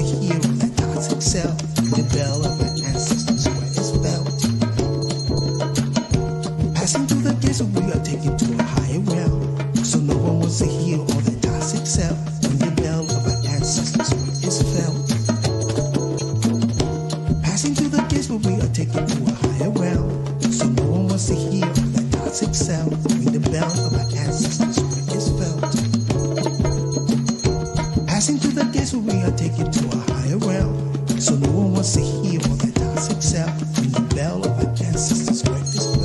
hear all that toxic self. The bell of our ancestors where it's felt. Passing through the desert, we are taken to a higher realm. So no one wants to hear all that toxic self. When the bell of our ancestors where it's felt. Passing through the desert, we are taken to a higher realm. So no one wants to hear all that toxic self. When the bell of our ancestors where it's felt. Passing through the desert, we are taken to a higher realm. So no one wants to hear all that toxic self. When the bell of our ancestors where it's felt.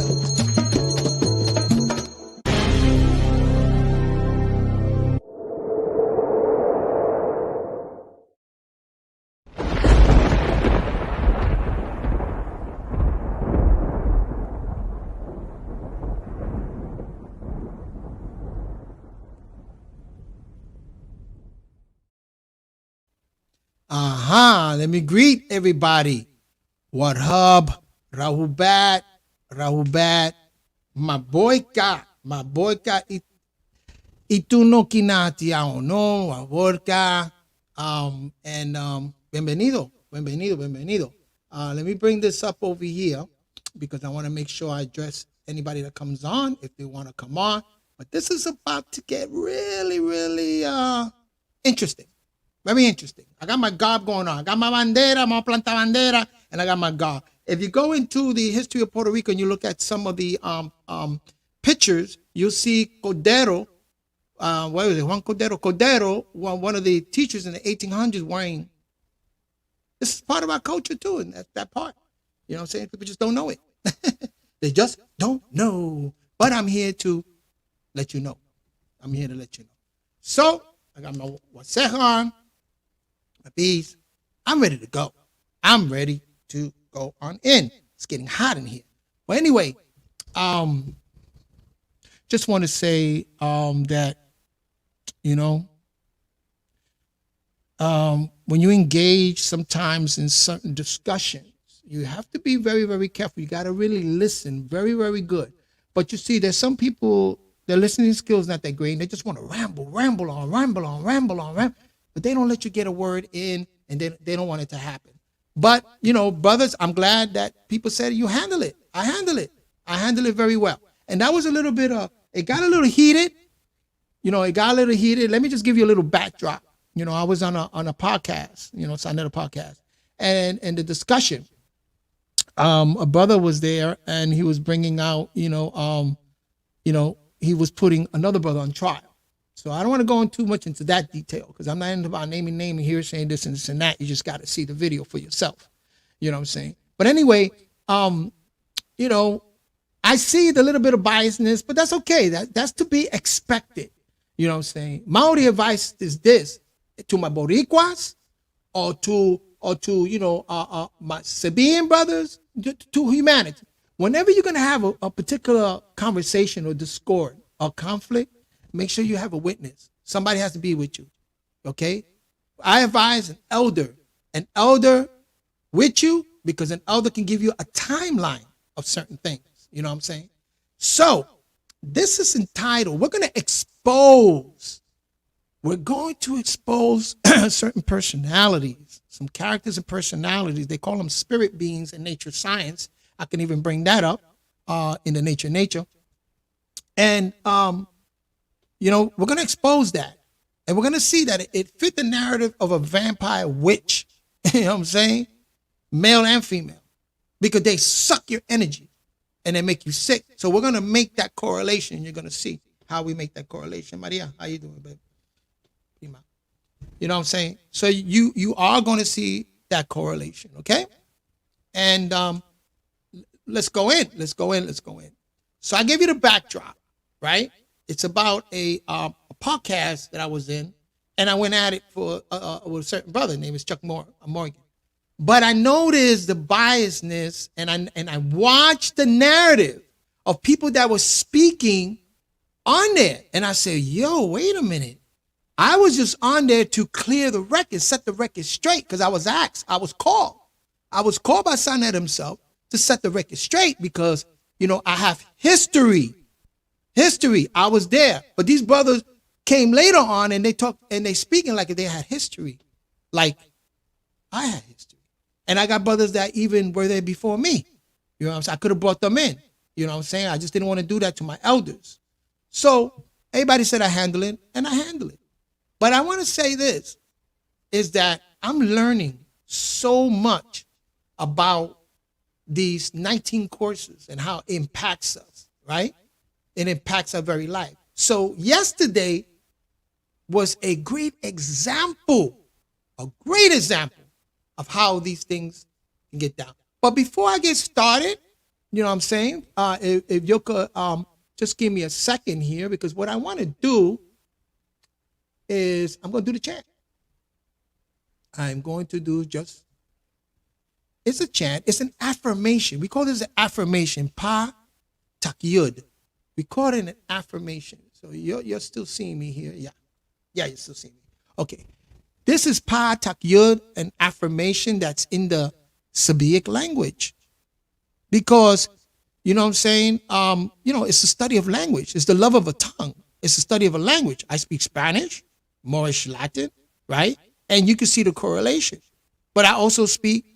Let me greet everybody. What up? Rahubat, Maboyka, Ituno Kinati no, Aborka, and bienvenido. Let me bring this up over here because I want to make sure I address anybody that comes on if they want to come on. But this is about to get really interesting. Very interesting. I got my garb going on. I got my bandera, my planta bandera, and I got my garb. If you go into the history of Puerto Rico and you look at some of the pictures, you'll see Cordero, what was it, Juan Cordero? Cordero, one of the teachers in the 1800s wearing, this is part of our culture too, and that's that part. You know what I'm saying? People just don't know it. They just don't know. But I'm here to let you know. So, I got my waseja, my bees. I'm ready to go. I'm ready to go on in. It's getting hot in here. But anyway, just want to say that, you know, when you engage sometimes in certain discussions, you have to be very careful. You got to really listen very good. But you see, there's some people, their listening skills not that great, and they just want to ramble on. But they don't let you get a word in, and they don't want it to happen. But, you know, brothers, I'm glad that people said you handle it. I handle it very well. And that was a little bit it got a little heated. Let me just give you a little backdrop. You know, I was on a podcast, so I did a podcast. And the discussion, a brother was there and he was bringing out, he was putting another brother on trial. So I don't want to go too much into that detail because I'm not into about naming here, saying this and this and that. You just got to see the video for yourself. You know what I'm saying? But anyway, I see the little bit of biasness, but that's okay. That's to be expected. You know what I'm saying? My only advice is this to my Boricuas or to my Sabian brothers, to humanity. Whenever you're going to have a particular conversation or discord or conflict, make sure you have a witness. Somebody has to be with you, okay? I advise an elder with you because an elder can give you a timeline of certain things. You know what I'm saying? So this is entitled, we're going to expose certain personalities, some characters and personalities. They call them spirit beings in nature science. I can even bring that up in the nature. And, we're going to expose that. And we're going to see that it fit the narrative of a vampire witch. You know what I'm saying? Male and female. Because they suck your energy and they make you sick. So we're going to make that correlation. You're going to see how we make that correlation. Maria, how you doing, baby? You know what I'm saying? So you are going to see that correlation, okay? And let's go in. So I gave you the backdrop, right? It's about a podcast that I was in, and I went at it with a certain brother. His name is Chuck Morgan. But I noticed the biasness, and I watched the narrative of people that were speaking on there. And I said, yo, wait a minute. I was just on there to clear the record, set the record straight, because I was asked, I was called by Sanet himself to set the record straight because, I have history. I was there. But these brothers came later on and they talk and they speaking like they had history. Like I had history. And I got brothers that even were there before me. You know what I'm saying? I could have brought them in. You know what I'm saying? I just didn't want to do that to my elders. So everybody said I handle it, and I handle it. But I want to say this, is that I'm learning so much about these 19 courses and how it impacts us, right? It impacts our very life. So yesterday was a great example of how these things can get down. But before I get started, you know what I'm saying? If you could just give me a second here, because what I want to do is I'm going to do the chant. I'm going to do just, it's a chant. It's an affirmation. We call this an affirmation. Pa tak yud. We call it an affirmation. So you're still seeing me here. Yeah. Yeah, you're still seeing me. Okay. This is Pa tak yud, an affirmation that's in the Sabiic language. Because, you know what I'm saying? It's the study of language. It's the love of a tongue. It's the study of a language. I speak Spanish, Moorish Latin, right? And you can see the correlation. But I also speak,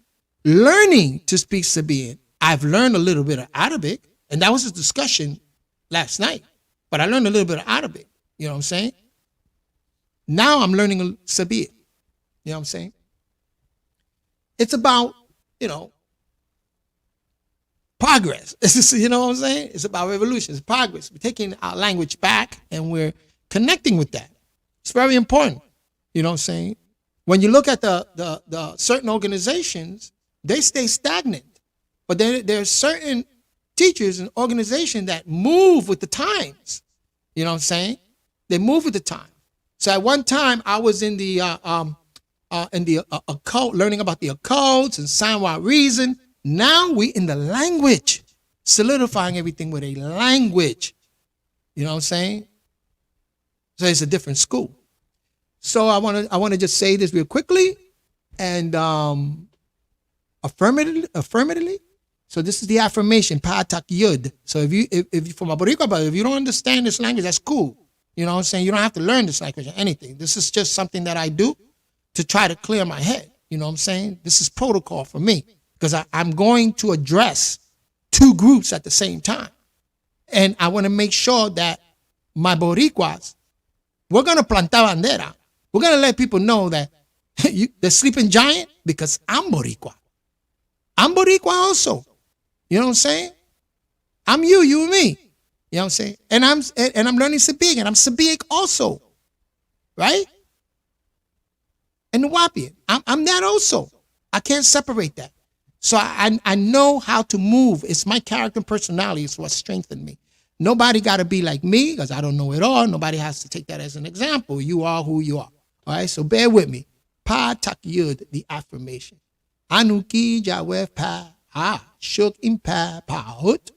learning to speak Sabian. I've learned a little bit of Arabic, and that was a discussion last night. But I learned a little bit of Arabic. You know what I'm saying? Now I'm learning Sabian. You know what I'm saying? It's about, progress. You know what I'm saying? It's about revolution. It's progress. We're taking our language back and we're connecting with that. It's very important. You know what I'm saying? When you look at the certain organizations, they stay stagnant. But there are certain teachers and organizations that move with the times. You know what I'm saying? They move with the time. So at one time I was in the occult, learning about the occults and Sanwa reason. Now we in the language, solidifying everything with a language. You know what I'm saying? So it's a different school. So I want to just say this real quickly and affirmatively. So this is the affirmation, Pa tak yud. So if you from a Boricua, but if you don't understand this language, that's cool. You know what I'm saying? You don't have to learn this language or anything. This is just something that I do to try to clear my head. You know what I'm saying? This is protocol for me because I'm going to address two groups at the same time. And I want to make sure that my Boricuas, we're going to plantar bandera. We're going to let people know that the sleeping giant, because I'm Boricua. I'm Boricua also. You know what I'm saying? I'm you and me. You know what I'm saying? And I'm learning Sabiic, and I'm Sabiic also. Right? And the Wapian. I'm that also. I can't separate that. So I know how to move. It's my character and personality. It's what strengthened me. Nobody got to be like me because I don't know it all. Nobody has to take that as an example. You are who you are. All right? So bear with me. Pa tak yud, the affirmation. Anuki jawef pa shuk impa pahut.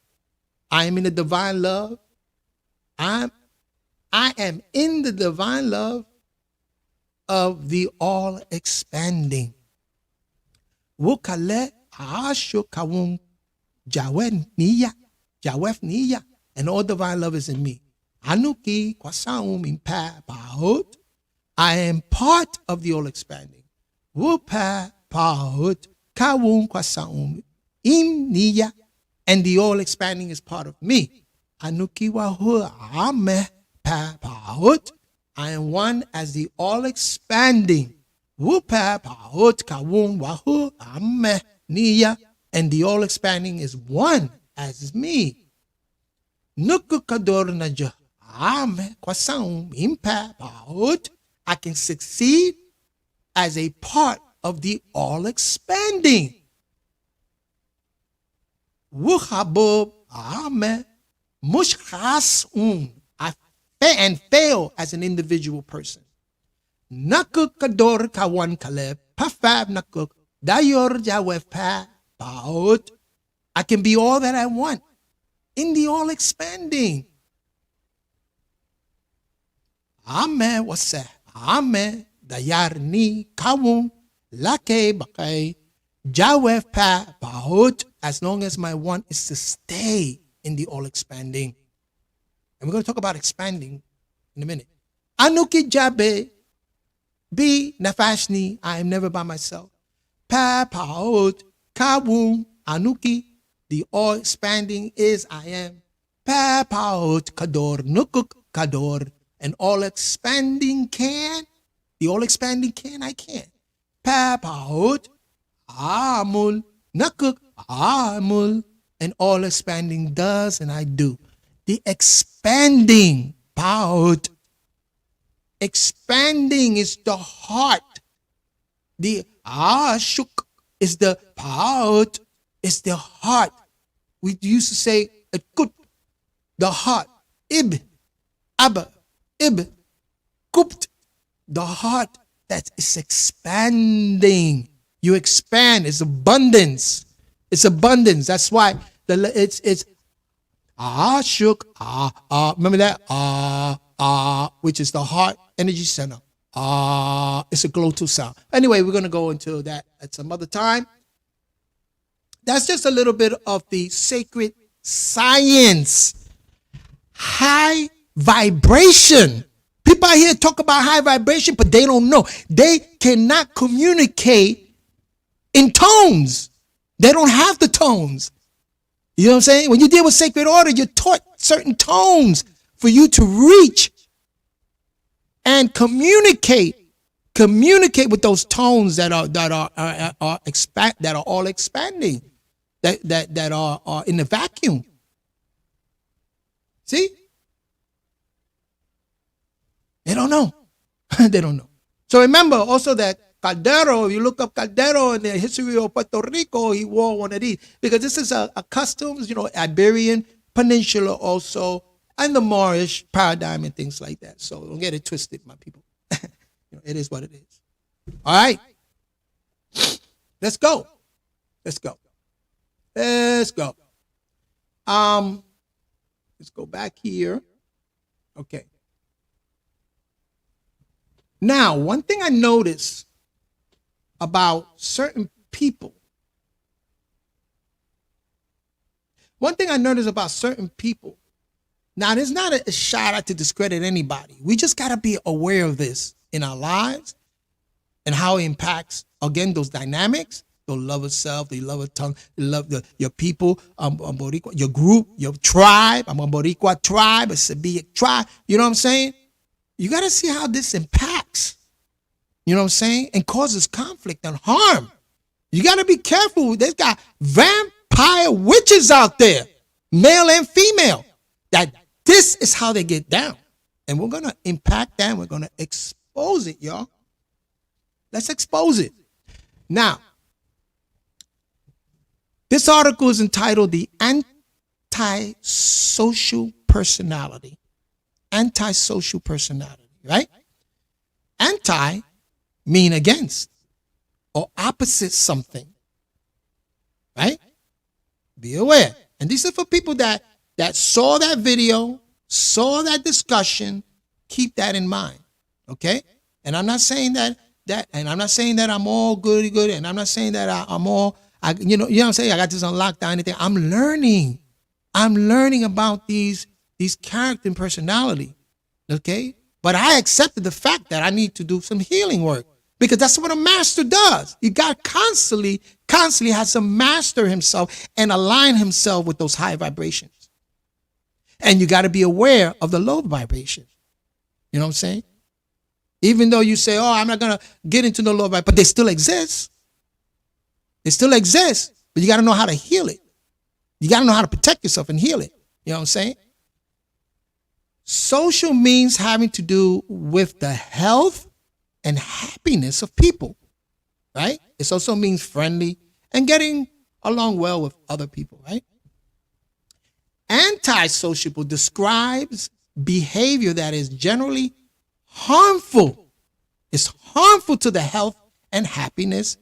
I am in the divine love. I am in the divine love of the all expanding. Wukale ashuk kawum jawef niya. And all divine love is in me. Anuki kwasaum impa pahut. I am part of the all expanding. Wupa pahut kawum kwasaum im niya. And the all expanding is part of me. Anuki wahu ame pa pahut. I am one as the all expanding. Wupa pahut kawum wahu ame niya. And the all expanding is one as me. Nukukador naja ame kwasaum impa pahut. I can succeed as a part of the all expanding. Wuhabub ame mushkhas I and fail as an individual person. Nakuk kador kawan kaleb pafab nakuk dayor jawef pa paut. I can be all that I want in the all expanding. Ame wasa ame dayar ni kawum lake bakay jawef pa paut. As long as my want is to stay in the all expanding. And we're going to talk about expanding in a minute. Anuki jabe bi nafashni. I am never by myself. Papaot, Kawum, Anuki, the all expanding is I am. Papaot, Kador, Nukuk, Kador, an all expanding can. The all expanding can, I can. Papaot, Amul, Nakuk, Amul, an all expanding does, and I do. The expanding, Paut. Expanding is the heart. The ashuk is the paut, is the heart. We used to say kut, the heart. Ib, abba, ib, kupt, the heart that is expanding. You expand. It's abundance. It's abundance. That's why it's ashuk. Remember that which is the heart energy center. It's a glottal sound. Anyway, we're going to go into that at some other time. That's just a little bit of the sacred science. High vibration. People out here talk about high vibration, but they don't know. They cannot communicate in tones. They don't have the tones. You know what I'm saying? When you deal with sacred order, you're taught certain tones for you to reach and communicate with those tones that are all expanding, that are in the vacuum. See? They don't know. They don't know. So remember also that Caldero, if you look up Caldero in the history of Puerto Rico, he wore one of these because this is a customs, Iberian Peninsula also, and the Moorish paradigm and things like that. So don't get it twisted, my people. It is what it is. All right. Let's go. Let's go. Let's go. Let's go back here. Okay. Now, one thing I noticed about certain people, now there's not a shout out to discredit anybody. We just got to be aware of this in our lives and how it impacts, again, those dynamics, the love of self, the love of tongue, the love of your people, Boricua, your group, your tribe. I'm a Boricua tribe, a Sabic tribe. You know what I'm saying? You got to see how this impacts, you know what I'm saying, and causes conflict and harm. You got to be careful. There's got vampire witches out there, male and female, that this is how they get down. And we're going to impact that. We're going to expose it, y'all. Let's expose it. Now, this article is entitled The Antisocial Personality. Antisocial personality, right? Anti mean against or opposite something, right? Be aware. And these are for people that saw that video, saw that discussion. Keep that in mind, okay? And I'm not saying that I'm not saying that I'm all good, and I'm not saying that I'm all, you know what I'm saying? I got this on lockdown, anything. I'm learning about these character and personality, okay? But I accepted the fact that I need to do some healing work because that's what a master does. You got constantly has to master himself and align himself with those high vibrations. And you got to be aware of the low vibration. You know what I'm saying? Even though you say, I'm not going to get into the low vibration, but they still exist. They still exist, but you got to know how to heal it. You got to know how to protect yourself and heal it. You know what I'm saying? Social means having to do with the health and happiness of people, right? It also means friendly and getting along well with other people, right? Antisocial describes behavior that is generally harmful. It's harmful to the health and happiness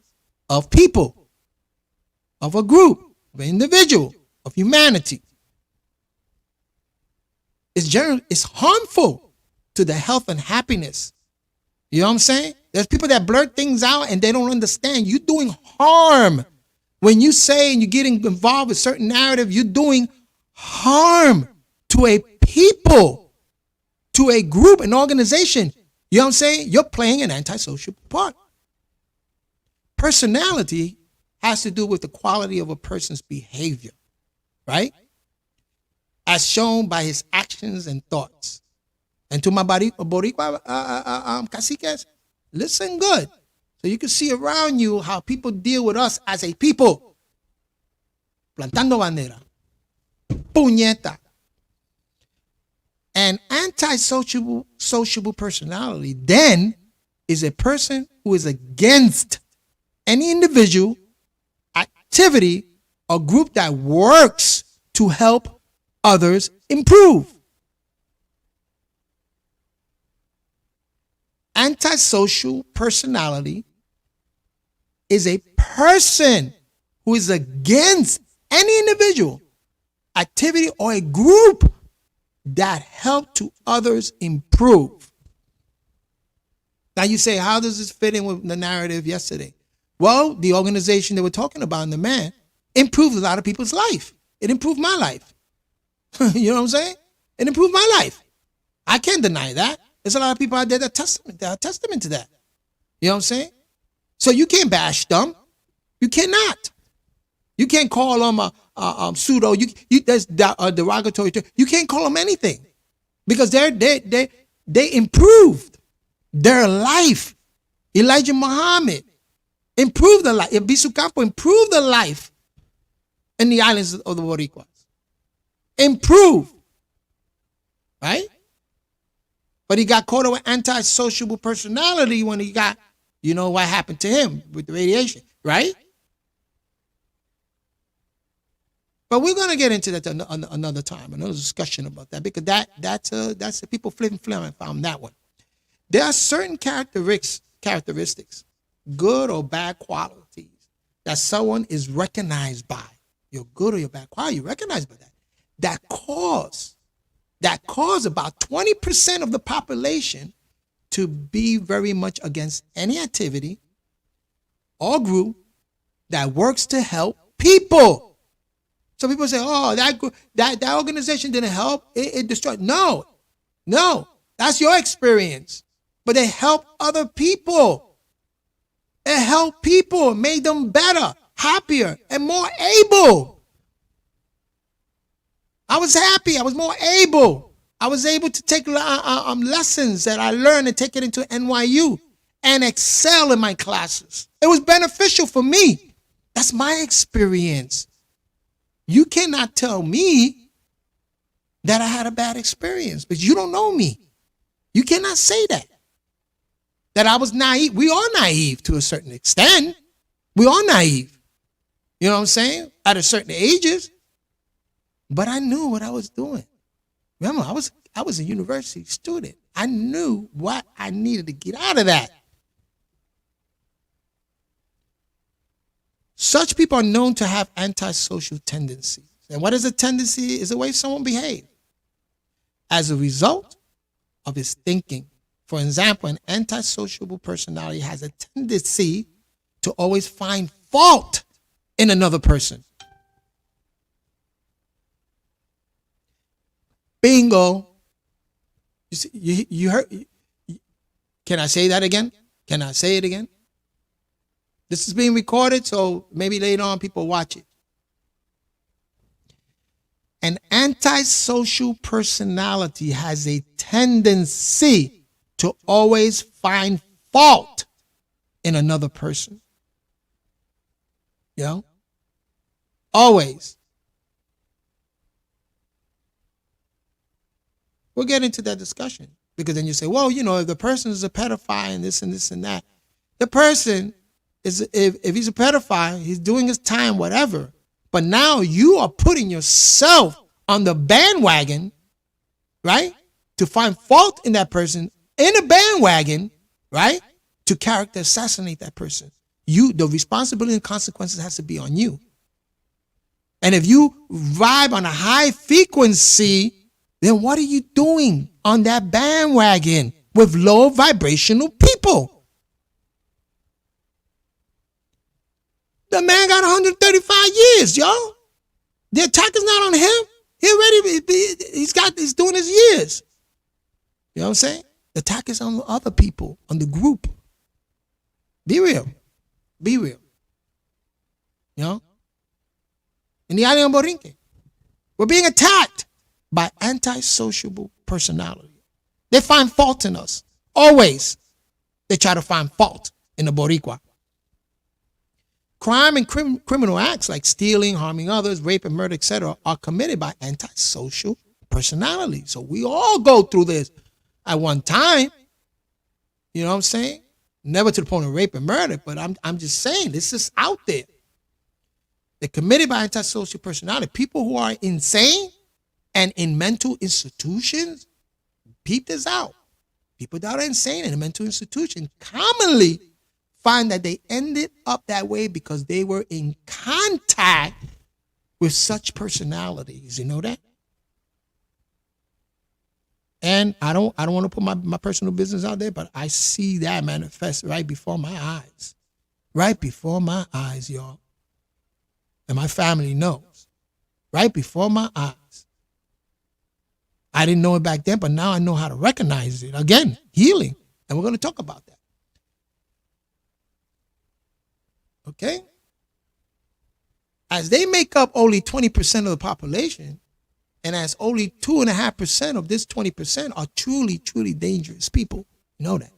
of people, of a group, of an individual, of humanity. It's harmful to the health and happiness. You know what I'm saying? There's people that blurt things out and they don't understand. You're doing harm. When you say and you're getting involved with certain narrative, you're doing harm to a people, to a group, an organization. You know what I'm saying? You're playing an antisocial part. Personality has to do with the quality of a person's behavior, right? As shown by his actions and thoughts. And to my Boricua caciques, listen good. So you can see around you how people deal with us as a people. Plantando bandera. Puñeta. An antisociable personality then is a person who is against any individual, activity, or group that works to help others improve. Antisocial personality is a person who is against any individual, activity, or a group that help to others improve. Now you say, how does this fit in with the narrative yesterday? Well, the organization that we're talking about in the man improved a lot of people's life. It improved my life. You know what I'm saying? It improved my life. I can't deny that. There's a lot of people out there that are testament to that. You know what I'm saying? So you can't bash them. You cannot. You can't call them a pseudo. That's a derogatory term. You can't call them anything because they improved their life. Elijah Muhammad improved the life. Bisu Campo improved the life in the islands of the Boricuas. Improved. Right? But he got caught up with antisociable personality when he got, you know what happened to him with the radiation, right? But we're going to get into that another time, another discussion about that, because that's the people flipping found that one. There are certain characteristics, good or bad qualities, that someone is recognized by. Your good or your bad quality, you're recognized by that. That cause about 20% of the population to be very much against any activity or group that works to help people. So people say, oh, that organization didn't help, it destroyed. No, that's your experience. But they help other people. It helped people, made them better, happier, and more able. I was happy. I was more able. I was able to take lessons that I learned and take it into NYU and excel in my classes. It was beneficial for me. That's my experience. You cannot tell me that I had a bad experience because you don't know me. You cannot say that. That I was naive. We are naive to a certain extent. We are naive. You know what I'm saying? At a certain ages. But I knew what I was doing. Remember, I was a university student. I knew what I needed to get out of that. Such people are known to have antisocial tendencies. And what is a tendency? Is the way someone behaves as a result of his thinking. For example, an antisocial personality has a tendency to always find fault in another person. Bingo. You see, you heard. Can I say that again? Can I say it again? This is being recorded, so maybe later on people watch it. An antisocial personality has a tendency to always find fault in another person. You know? Always. We'll get into that discussion because then you say, well, you know, if the person is a pedophile and this and that, the person is, if he's a pedophile, he's doing his time, whatever. But now you are putting yourself on the bandwagon, right? To find fault in that person in a bandwagon, right? To character assassinate that person. The responsibility and consequences has to be on you. And if you vibe on a high frequency, then what are you doing on that bandwagon with low vibrational people? The man got 135 years, y'all. The attack is not on him. He's doing his years. You know what I'm saying? The attack is on other people, on the group. Be real. Be real. in the island of Borinque. We're being attacked by antisociable personality. They find fault in us. Always. They try to find fault in the Boricua. Crime and criminal acts like stealing, harming others, rape and murder, etc. are committed by antisocial personalities. So we all go through this at one time. You know what I'm saying? Never to the point of rape and murder, but I'm just saying this is out there. They're committed by antisocial personality. People who are insane and in mental institutions, peep this out. People that are insane in a mental institution commonly find that they ended up that way because they were in contact with such personalities. You know that? And I don't want to put my personal business out there, but I see that manifest right before my eyes. Right before my eyes, y'all. And my family knows. Right before my eyes. I didn't know it back then, but now I know how to recognize it. Again, healing. And we're going to talk about that. Okay? As they make up only 20% of the population, and as only 2.5% of this 20% are truly, truly dangerous people. You know that.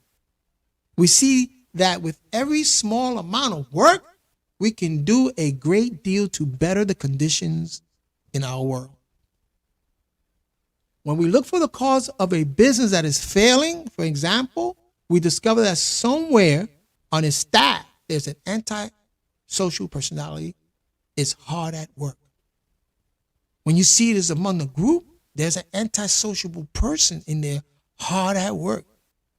We see that with every small amount of work, we can do a great deal to better the conditions in our world. When we look for the cause of a business that is failing, for example, we discover that somewhere on its staff, there's an anti-social personality. It's hard at work. When you see it as among the group, there's an antisociable person in there, hard at work,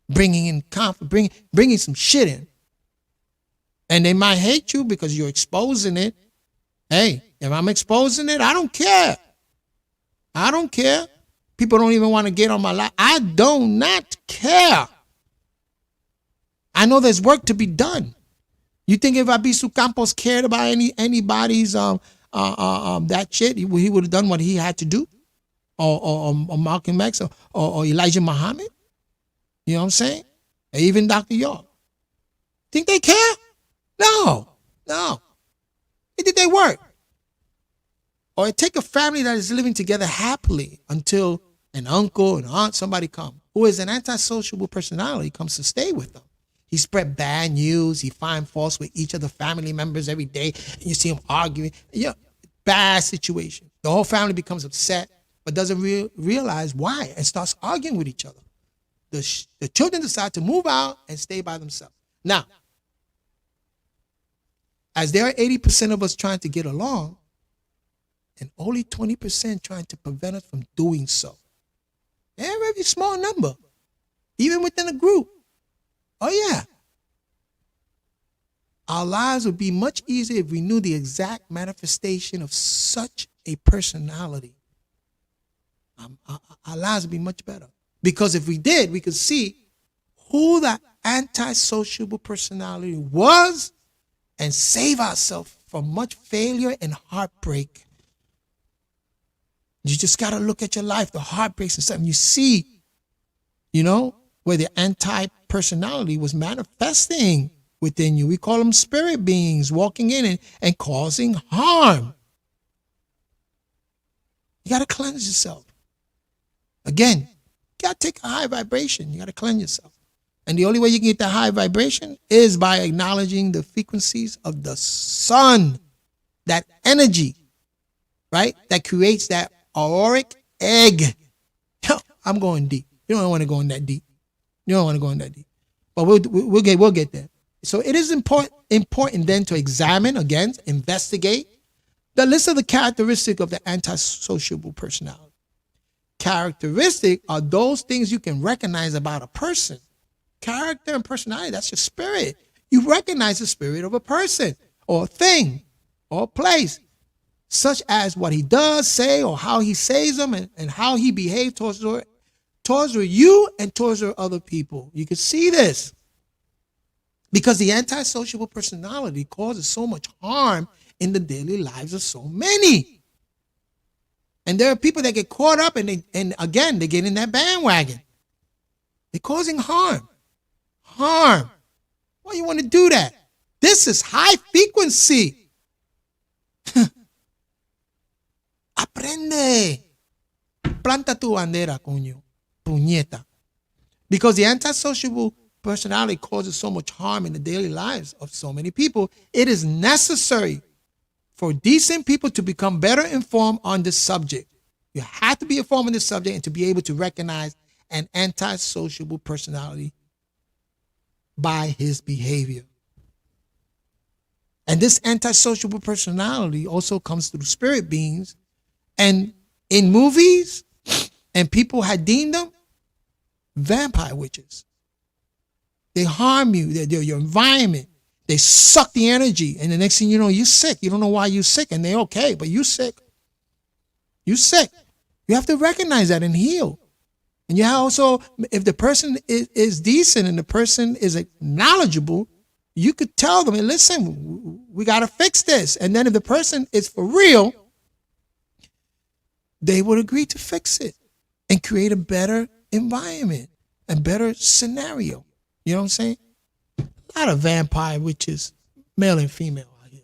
bringing in conflict, bringing some shit in. And they might hate you because you're exposing it. Hey, if I'm exposing it, I don't care. I don't care. People don't even want to get on my life. I do not care. I know there's work to be done. You think if Abisu Campos cared about anybody's that shit, he would have done what he had to do, or Malcolm X, or Elijah Muhammad. You know what I'm saying? Or even Dr. York. Think they care? No. They did their work. Or take a family that is living together happily until an uncle, an aunt, somebody come who is an antisociable personality comes to stay with them. He spread bad news. He find faults with each of the family members every day. And you see him arguing. Bad situation. The whole family becomes upset, but doesn't realize why and starts arguing with each other. The children decide to move out and stay by themselves. Now, as there are 80% of us trying to get along, and only 20% trying to prevent us from doing so. A very small number, even within a group. Oh, yeah. Our lives would be much easier if we knew the exact manifestation of such a personality. Our lives would be much better. Because if we did, we could see who that antisociable personality was and save ourselves from much failure and heartbreak. You just got to look at your life, the heartbreaks and something you see, where the anti-personality was manifesting within you. We call them spirit beings walking in and causing harm. You got to cleanse yourself. Again, you got to take a high vibration. You got to cleanse yourself. And the only way you can get that high vibration is by acknowledging the frequencies of the sun, that energy, right? That creates that auric egg. I'm going deep. You don't want to go in that deep. But we'll get there. So it is important then to examine, again, investigate the list of the characteristics of the antisociable personality. Characteristic are those things you can recognize about a person. Character and personality, that's your spirit. You recognize the spirit of a person or a thing or a place, such as what he does say or how he says them and how he behaves towards you and towards other people. You can see this because the antisociable personality causes so much harm in the daily lives of so many. And there are people that get caught up and again, they get in that bandwagon. They're causing harm. Why you want to do that? This is high frequency. Aprende. Planta tu bandera, coño. Puñeta. Because the antisociable personality causes so much harm in the daily lives of so many people, it is necessary for decent people to become better informed on this subject. You have to be informed on this subject and to be able to recognize an antisociable personality by his behavior. And this antisociable personality also comes through spirit beings. And in movies, and people had deemed them vampire witches. They harm you, they're your environment. They suck the energy. And the next thing you know, you're sick. You don't know why you're sick. And they're okay, but you're sick. You're sick. You have to recognize that and heal. And you also, if the person is decent and the person is knowledgeable, you could tell them, hey, listen, we got to fix this. And then if the person is for real, they would agree to fix it and create a better environment, a better scenario. You know what I'm saying? A lot of vampire witches, male and female out here.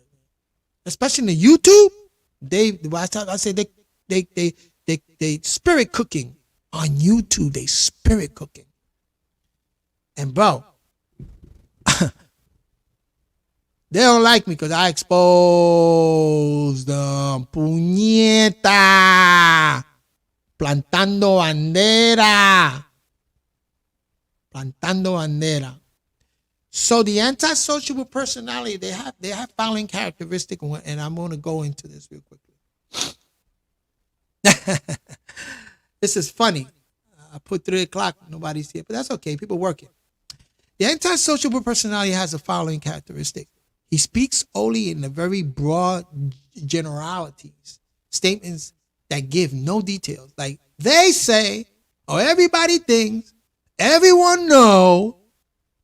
Especially in the YouTube, they spirit cooking. On YouTube, they spirit cooking. And bro, they don't like me because I exposed them. Puñeta. Plantando bandera. Plantando bandera. So the antisociable personality, they have following characteristic, and I'm going to go into this real quickly. This is funny. I put 3 o'clock, nobody's here, but that's okay. People working. The antisociable personality has the following characteristic. He speaks only in the very broad generalities, statements that give no details. Like they say, or everybody thinks, everyone know,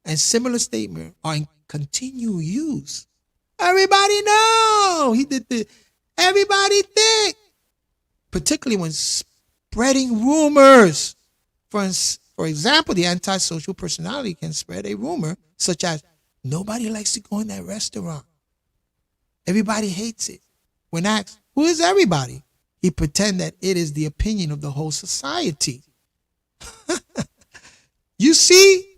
and similar statements are in continual use. Everybody know. He did the everybody think. Particularly when spreading rumors. For example, the antisocial personality can spread a rumor such as, nobody likes to go in that restaurant. Everybody hates it. When asked, who is everybody? He pretend that it is the opinion of the whole society. You see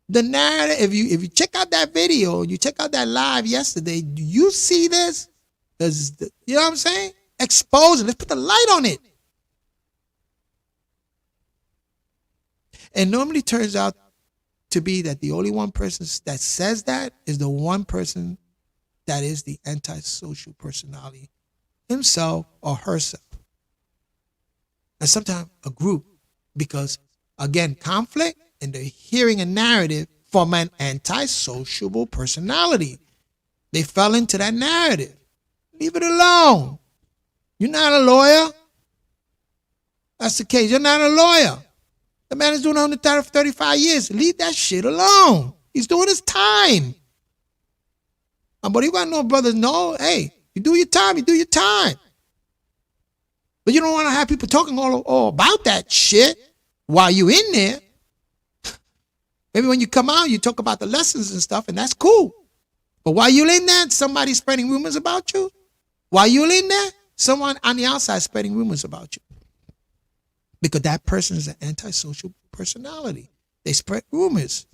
the narrative. If you check out that video, you check out that live yesterday, do you see this? You know what I'm saying? Expose it. Let's put the light on it. And normally turns out to be that the only one person that says that is the one person that is the antisocial personality, himself or herself. And sometimes a group, because again, conflict, and they're hearing a narrative from an antisociable personality. They fell into that narrative. Leave it alone. You're not a lawyer. That's the case. You're not a lawyer. The man is doing 135 years. Leave that shit alone. He's doing his time. But you got no brothers. No, hey, you do your time. You do your time. But you don't want to have people talking all about that shit while you in there. Maybe when you come out, you talk about the lessons and stuff, and that's cool. But while you're in there, somebody's spreading rumors about you. While you're in there, someone on the outside spreading rumors about you. Because that person is an antisocial personality. They spread rumors.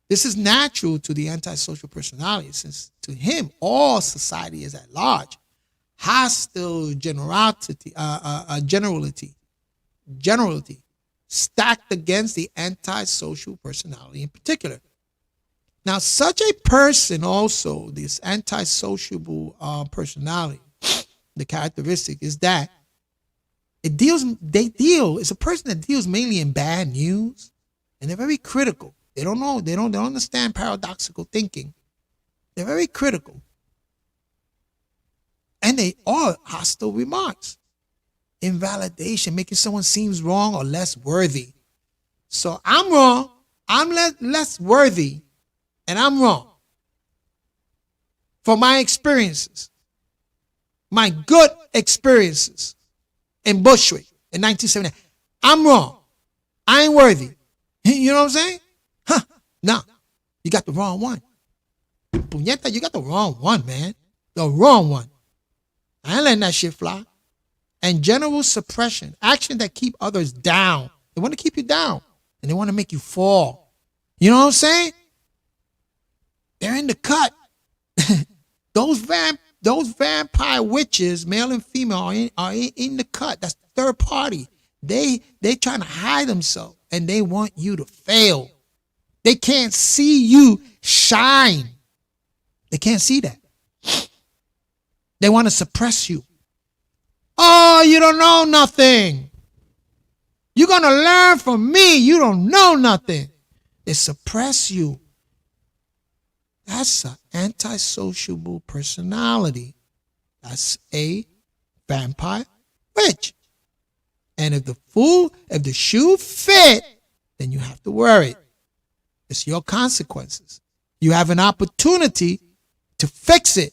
This is natural to the antisocial personality, since to him, all society is at large. Hostile generality, stacked against the antisocial personality in particular. Now, such a person also, this antisociable personality, the characteristic is that it's a person that deals mainly in bad news, and they're very critical. They don't know, they don't understand paradoxical thinking. They're very critical. And they are hostile remarks. Invalidation, making someone seems wrong or less worthy. So I'm wrong, I'm less worthy, and I'm wrong. For my experiences, my good experiences in Bushwick in 1979, I'm wrong. I ain't worthy. You know what I'm saying? No, you got the wrong one. Puñeta, you got the wrong one, man. The wrong one. I ain't letting that shit fly. And general suppression, action that keep others down. They want to keep you down and they want to make you fall. You know what I'm saying? They're in the cut. Those vampire witches, male and female, are in the cut. That's the third party. They trying to hide themselves and they want you to fail. They can't see you shine. They can't see that. They want to suppress you. Oh, you don't know nothing. You're going to learn from me. You don't know nothing. They suppress you. That's an antisociable personality. That's a vampire witch. And if the shoe fit, then you have to wear it. It's your consequences. You have an opportunity to fix it.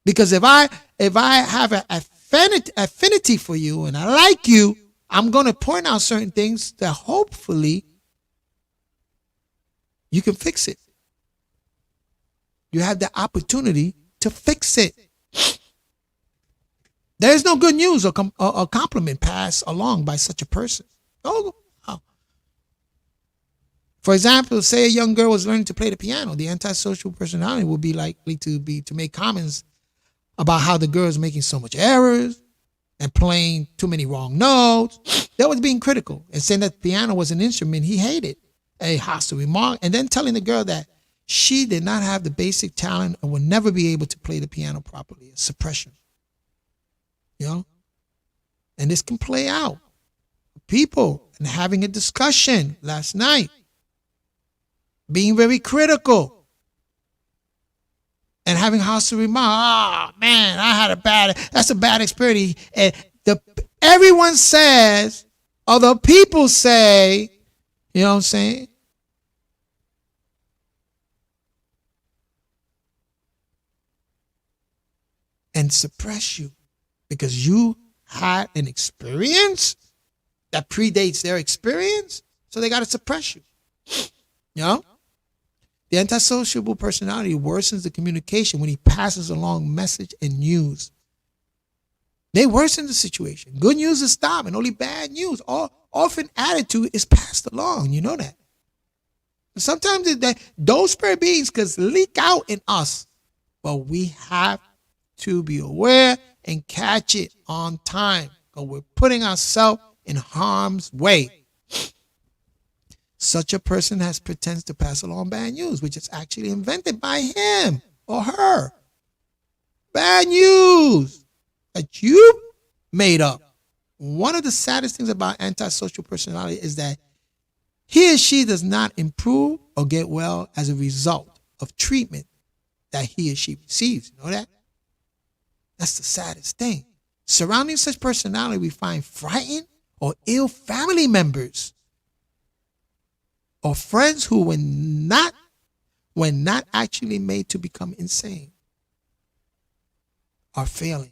Because if I have an affinity for you and I like you, I'm going to point out certain things that hopefully you can fix it. You have the opportunity to fix it. There's no good news or compliment passed along by such a person. Oh. For example, say a young girl was learning to play the piano. The antisocial personality would be likely to make comments about how the girl is making so much errors and playing too many wrong notes. That was being critical and saying that piano was an instrument he hated. A hostile remark, and then telling the girl that she did not have the basic talent and would never be able to play the piano properly. Suppression. You know? And this can play out. People and having a discussion last night. Being very critical. And having hostile remarks. Oh man, that's a bad experience. And everyone says, other people say, you know what I'm saying? And suppress you because you had an experience that predates their experience. So they got to suppress you. You know? The antisociable personality worsens the communication when he passes along message and news. They worsen the situation. Good news is stopped and only bad news. Often attitude is passed along. You know that. Sometimes those spirit beings could leak out in us. But we have to be aware and catch it on time. Because we're putting ourselves in harm's way. Such a person pretends to pass along bad news, which is actually invented by him or her. Bad news that you made up. One of the saddest things about antisocial personality is that he or she does not improve or get well as a result of treatment that he or she receives. You know that? That's the saddest thing. Surrounding such personality, we find frightened or ill family members or friends who were not actually made to become insane are failing.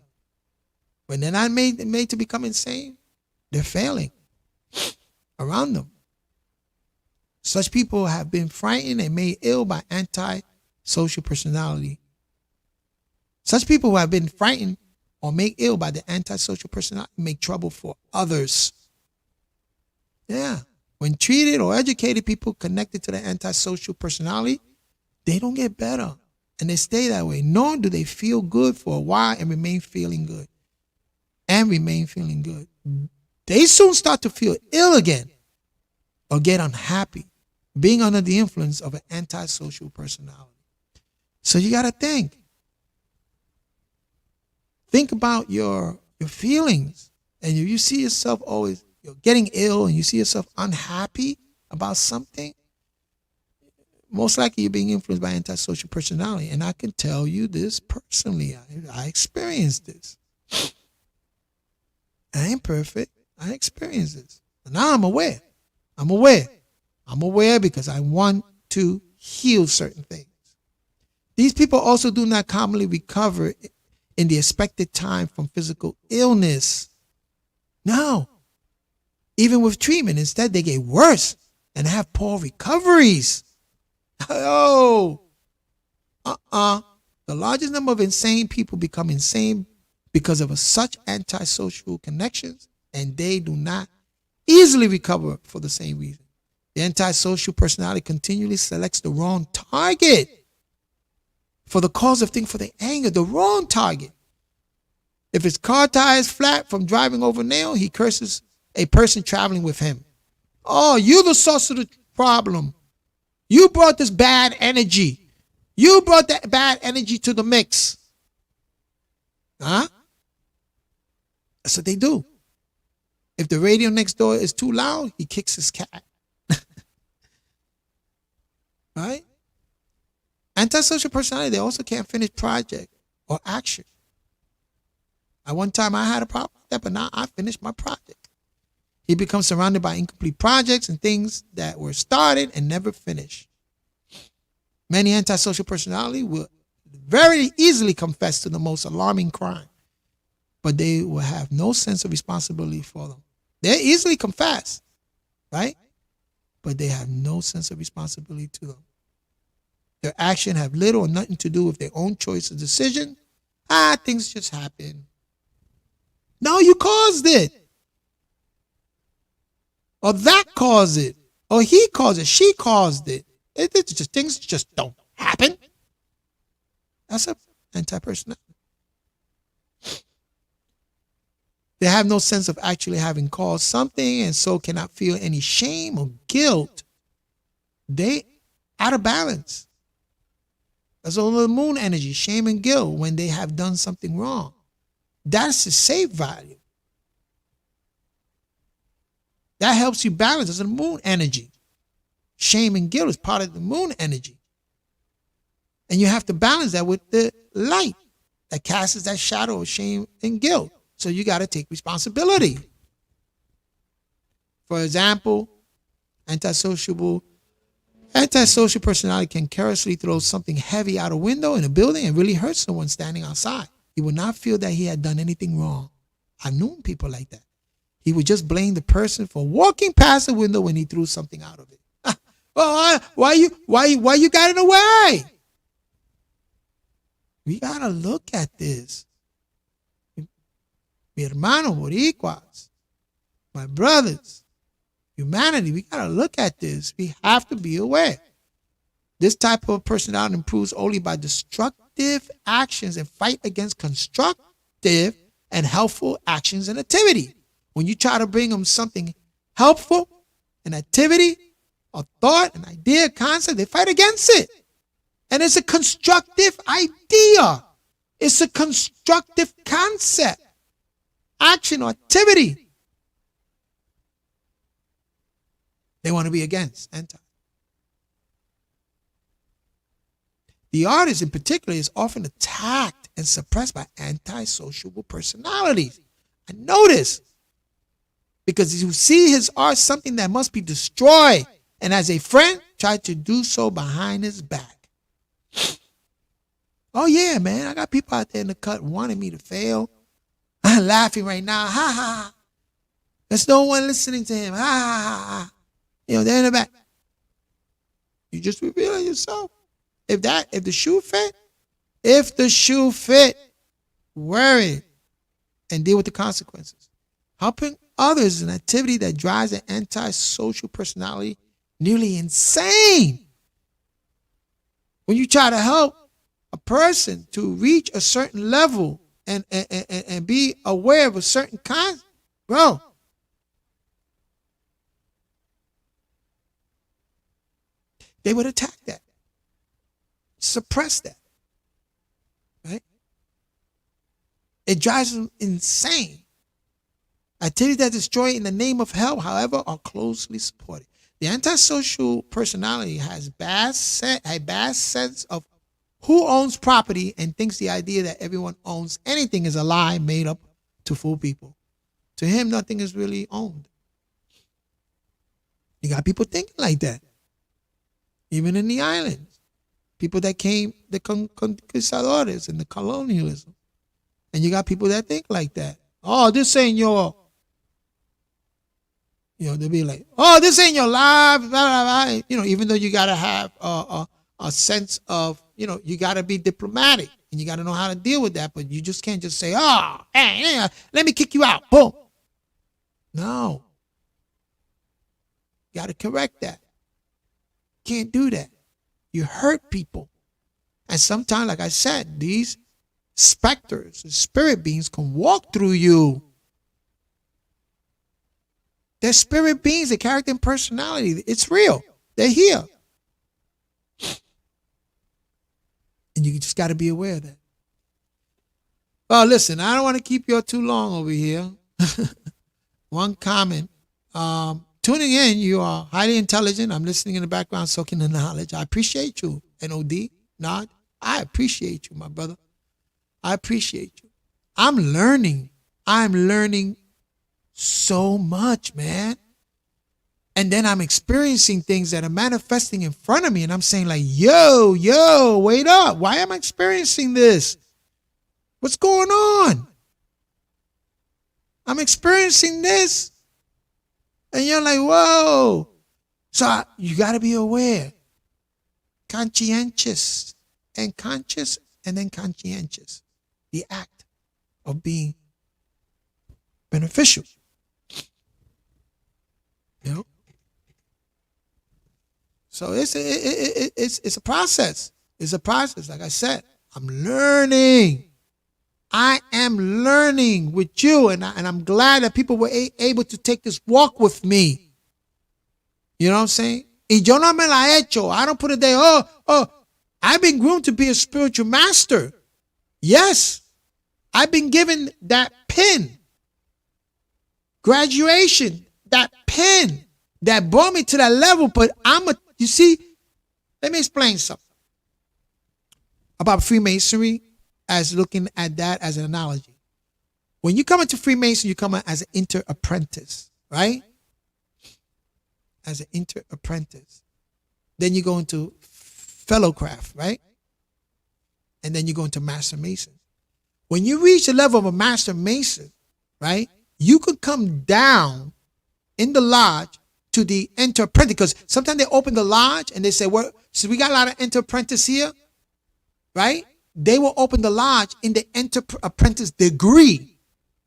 When they're not made to become insane, they're failing around them. Such people have been frightened and made ill by antisocial personality. Such people who have been frightened or made ill by the antisocial personality make trouble for others. Yeah. When treated or educated people connected to the antisocial personality, they don't get better. And they stay that way. Nor do they feel good for a while and remain feeling good. They soon start to feel ill again or get unhappy, being under the influence of an antisocial personality. So you got to think. Think about your feelings. And if you see yourself always getting ill and you see yourself unhappy about something, most likely you're being influenced by antisocial personality. And I can tell you this personally. I experienced this. I ain't perfect. I experienced this. And now I'm aware. I'm aware because I want to heal certain things. These people also do not commonly recover in the expected time from physical illness. No. Even with treatment, instead they get worse and have poor recoveries. The largest number of insane people become insane because of such antisocial connections, and they do not easily recover for the same reason. The antisocial personality continually selects the wrong target for the cause of things, for the anger, the wrong target. If his car tire is flat from driving over a nail, he curses a person traveling with him. Oh, you're the source of the problem. You brought this bad energy. You brought that bad energy to the mix. Huh? That's what they do. If the radio next door is too loud, he kicks his cat. Right? Antisocial personality, they also can't finish project or action. At one time, I had a problem with that, but now I finished my project. He becomes surrounded by incomplete projects and things that were started and never finished. Many antisocial personality will very easily confess to the most alarming crime, but they will have no sense of responsibility for them. They easily confess, right? But they have no sense of responsibility to them. Their action have little or nothing to do with their own choice or decision. Things just happen. No, you caused it. Or that caused it. Or he caused it. She caused it. Things just don't happen. That's an anti-personality. They have no sense of actually having caused something and so cannot feel any shame or guilt. They out of balance. That's all the moon energy, shame and guilt when they have done something wrong. That's the safe value. That helps you balance. That's the moon energy. Shame and guilt is part of the moon energy. And you have to balance that with the light that casts that shadow of shame and guilt. So you got to take responsibility. For example, antisocial personality can carelessly throw something heavy out a window in a building and really hurt someone standing outside. He would not feel that he had done anything wrong. I've known people like that. He would just blame the person for walking past the window when he threw something out of it. Well, why you got in the way? We gotta look at this. Mi hermano boricuas, my brothers, humanity, we gotta look at this. We have to be aware. This type of personality improves only by destructive actions and fight against constructive and helpful actions and activity. When you try to bring them something helpful, an activity, a thought, an idea, concept, they fight against it. And it's a constructive idea. It's a constructive concept, action or activity. They want to be against, anti. The artist in particular is often attacked and suppressed by antisocial personalities. I know this because you see his art something that must be destroyed, and as a friend, try to do so behind his back. Oh yeah, man, I got people out there in the cut wanting me to fail. I'm laughing right now. Ha ha ha. There's no one listening to him. Ha ha ha ha. You know, they're in the back. You just revealing yourself. If the shoe fit, wear it and deal with the consequences. Helping others is an activity that drives an antisocial personality nearly insane. When you try to help a person to reach a certain level and be aware of a certain kind, bro, they would attack that, suppress that, right? It drives them insane. Activities that destroy in the name of help, however, are closely supported. The antisocial personality has a bad sense of who owns property and thinks the idea that everyone owns anything is a lie made up to fool people. To him, nothing is really owned. You got people thinking like that. Even in the islands. People that came, the conquistadores and the colonialism. And you got people that think like that. Oh, this ain't your... You know, they'll be like, oh, this ain't your life, blah, blah, blah. You know, even though you got to have a sense of, you know, you got to be diplomatic. And you got to know how to deal with that. But you just can't just say, oh, hey, let me kick you out. Boom. No. You got to correct that. Can't do that. You hurt people. And sometimes, like I said, these specters, spirit beings can walk through you. They're spirit beings, their character and personality. It's real. They're here. And you just got to be aware of that. Well, listen, I don't want to keep you all too long over here. One comment. Tuning in, you are highly intelligent. I'm listening in the background, soaking the knowledge. I appreciate you, NOD, Nod. I appreciate you, my brother. I appreciate you. I'm learning so much, man. And then I'm experiencing things that are manifesting in front of me. And I'm saying like, yo, wait up. Why am I experiencing this? What's going on? I'm experiencing this. And you're like, whoa. So you got to be aware. Conscientious and conscious and then conscientious. The act of being beneficial. You know? So it's a process. It's a process. Like I said, I'm learning. I am learning with you, and I'm glad that people were able to take this walk with me. You know what I'm saying? Y yo no me la he hecho. I don't put it there. I've been groomed to be a spiritual master. Yes, I've been given that pin. Graduation, that pin that brought me to that level. But you see, let me explain something about Freemasonry as looking at that as an analogy. When you come into Freemason, you come in as an inter-apprentice, right? As an inter-apprentice. Then you go into fellowcraft, right? And then you go into Master Mason. When you reach the level of a Master Mason, right, you could come down in the lodge to the inter-apprentice, because sometimes they open the lodge and they say, well, so we got a lot of inter-apprentice here, right? They will open the lodge in the inter-apprentice degree.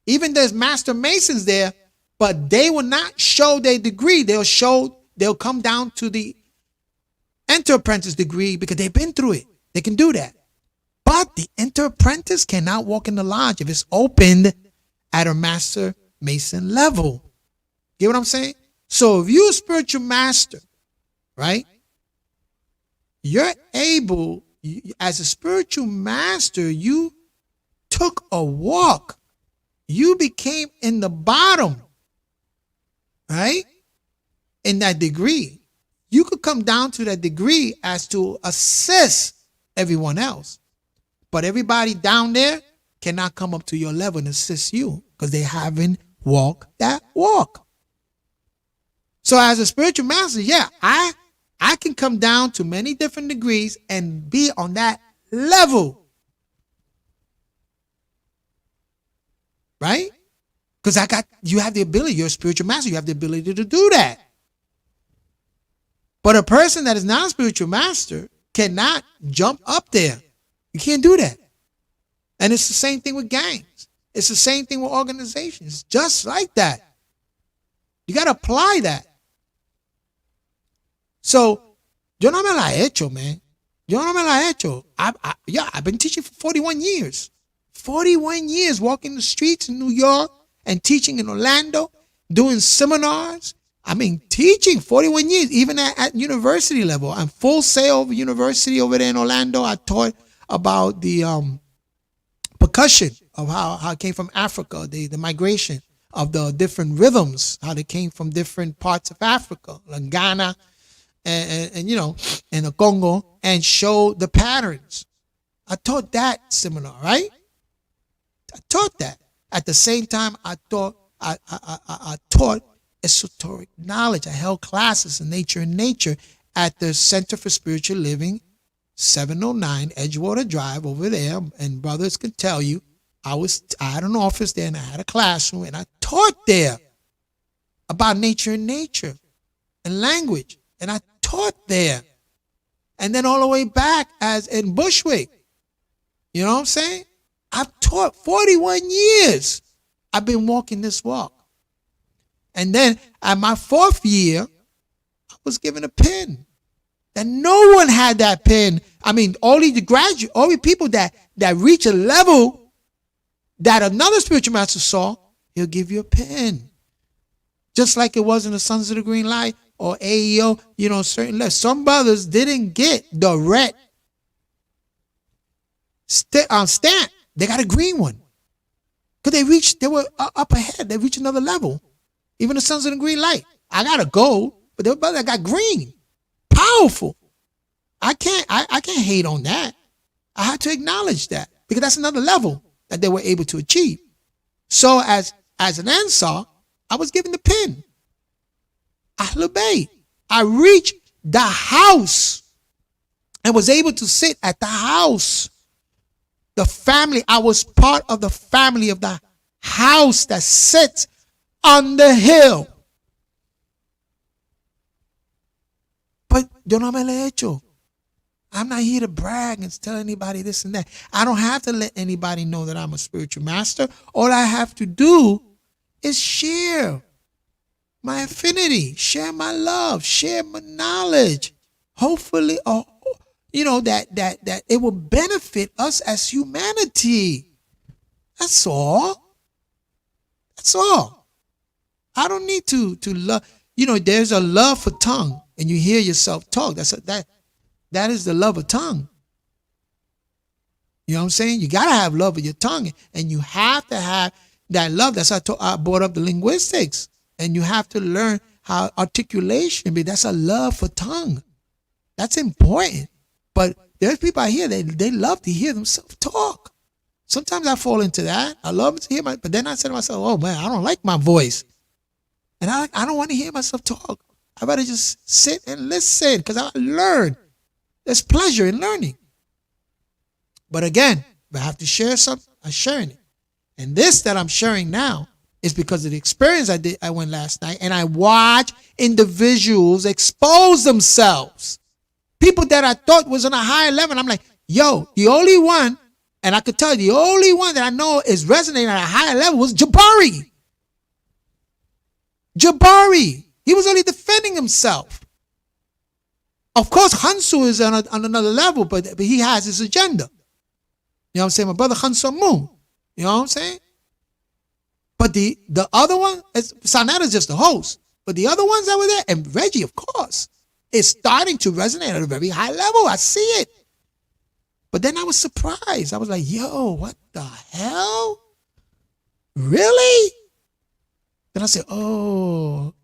Even there's Master Masons there, but they will not show their degree. They'll come down to the inter-apprentice degree because they've been through it. They can do that. But the inter-apprentice cannot walk in the lodge if it's opened at a Master Mason level. Get what I'm saying? So if you're a spiritual master, right, you're able, as a spiritual master, you took a walk. You became in the bottom, right, in that degree. You could come down to that degree as to assist everyone else. But everybody down there cannot come up to your level and assist you because they haven't walked that walk. So as a spiritual master, yeah, I can come down to many different degrees and be on that level. Right? Because you have the ability, you're a spiritual master, you have the ability to do that. But a person that is not a spiritual master cannot jump up there. You can't do that. And it's the same thing with gangs. It's the same thing with organizations. Just like that. You got to apply that. So, yo no me la he hecho, man. Yo no me la he hecho. I've been teaching for 41 years. 41 years walking the streets in New York and teaching in Orlando, doing seminars. I mean, teaching 41 years, even at university level. I'm Full Sail University over there in Orlando. I taught about the percussion of how it came from Africa, the migration of the different rhythms, how they came from different parts of Africa, like Ghana, and you know, and the Congo, and showed the patterns. I taught that seminar, right? I taught that. At the same time, I taught esoteric knowledge. I held classes in nature at the Center for Spiritual Living, 709 Edgewater Drive over there. And brothers can tell you, I had an office there and I had a classroom and I taught there about nature and language. And I taught there. And then all the way back as in Bushwick. You know what I'm saying? I've taught 41 years. I've been walking this walk. And then at my 4th year, I was given a pen. And no one had that pen. I mean, only the people that reach a level that another spiritual master saw, he'll give you a pen. Just like it was in the Sons of the Green Light or AEO, certain levels. Some brothers didn't get the red stamp. They got a green one. Because they were up ahead. They reached another level. Even the Sons of the Green Light. I got a gold, but there were brothers that got green. Powerful. I can't hate on that. I had to acknowledge that because that's another level that they were able to achieve. So as an Ansar, I was given the pen. Ahlul Bayt. I reached the house and was able to sit at the house. The family, I was part of the family of the house that sits on the hill. But yo no me lo he hecho. I'm not here to brag and tell anybody this and that. I don't have to let anybody know that I'm a spiritual master. All I have to do is share my affinity, share my love, share my knowledge. Hopefully, that it will benefit us as humanity. That's all. That's all. I don't need to love. There's a love for tongue, and you hear yourself talk. That is the love of tongue. You know what I'm saying? You gotta have love of your tongue, and you have to have that love. That's how I brought up the linguistics, and you have to learn how articulation be. That's a love for tongue. That's important. But there's people out here they love to hear themselves talk. Sometimes I fall into that. I love to hear but then I say to myself, oh man, I don't like my voice. And I don't want to hear myself talk. I'd rather just sit and listen because I learn. There's pleasure in learning. But again, if I have to share something, I'm sharing it. And this that I'm sharing now is because of the experience I went last night, and I watched individuals expose themselves. People that I thought was on a higher level. I'm like, yo, the only one, and I could tell you, the only one that I know is resonating at a higher level was Jabari. Jabari. He was only defending himself. Of course, Hansu is on another level, but he has his agenda. You know what I'm saying? My brother Hansu Moon. You know what I'm saying? But the other one, Sanada is just the host. But the other ones that were there, and Reggie, of course, is starting to resonate at a very high level. I see it. But then I was surprised. I was like, yo, what the hell? Really? Then I said, oh,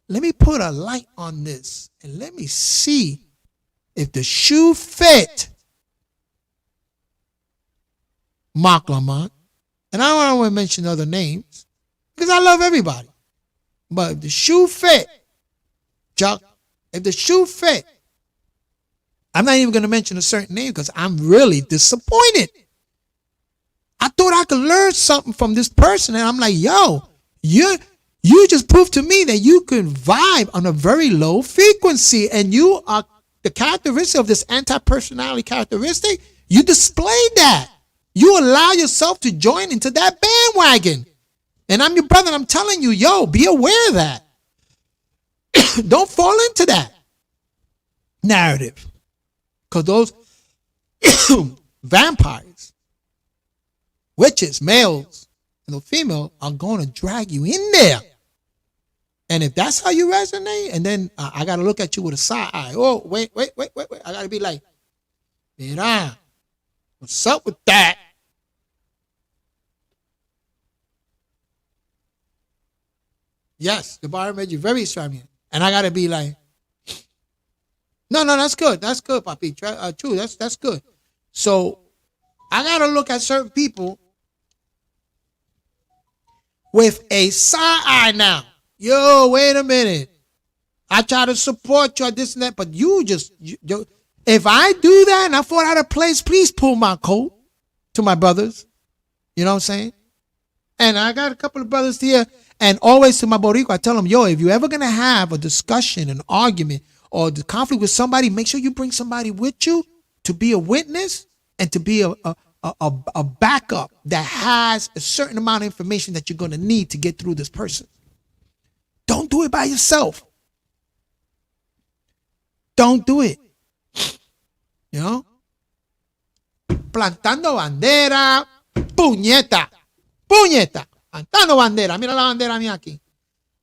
let me put a light on this and let me see if the shoe fit Mark Lamont. And I don't want to mention other names because I love everybody. But if the shoe fit, Chuck, if the shoe fit, I'm not even going to mention a certain name because I'm really disappointed. I thought I could learn something from this person, and I'm like, yo, you just proved to me that you can vibe on a very low frequency, and you are the characteristic of this anti-personality characteristic. You display that. You allow yourself to join into that bandwagon. And I'm your brother, and I'm telling you, yo, be aware of that. Don't fall into that narrative. Because those vampires, witches, males, and the female are going to drag you in there. And if that's how you resonate, and then I got to look at you with a side eye. Oh, wait. I got to be like, mira, what's up with that? Yes, the bar made you very strong. And I got to be like, no, that's good. That's good, Papi. True, that's good. So I got to look at certain people with a side eye now. Yo, wait a minute. I try to support you, this and that, but you if I do that and I fall out of place, please pull my coat to my brothers. You know what I'm saying? And I got a couple of brothers here, and always to my Boricua, I tell them, yo, if you're ever going to have a discussion, an argument, or the conflict with somebody, make sure you bring somebody with you to be a witness and to be a backup that has a certain amount of information that you're going to need to get through this person. Don't do it by yourself. Don't do it. You know? Plantando bandera, puñeta, puñeta. Plantando bandera. Mira la bandera mía aquí.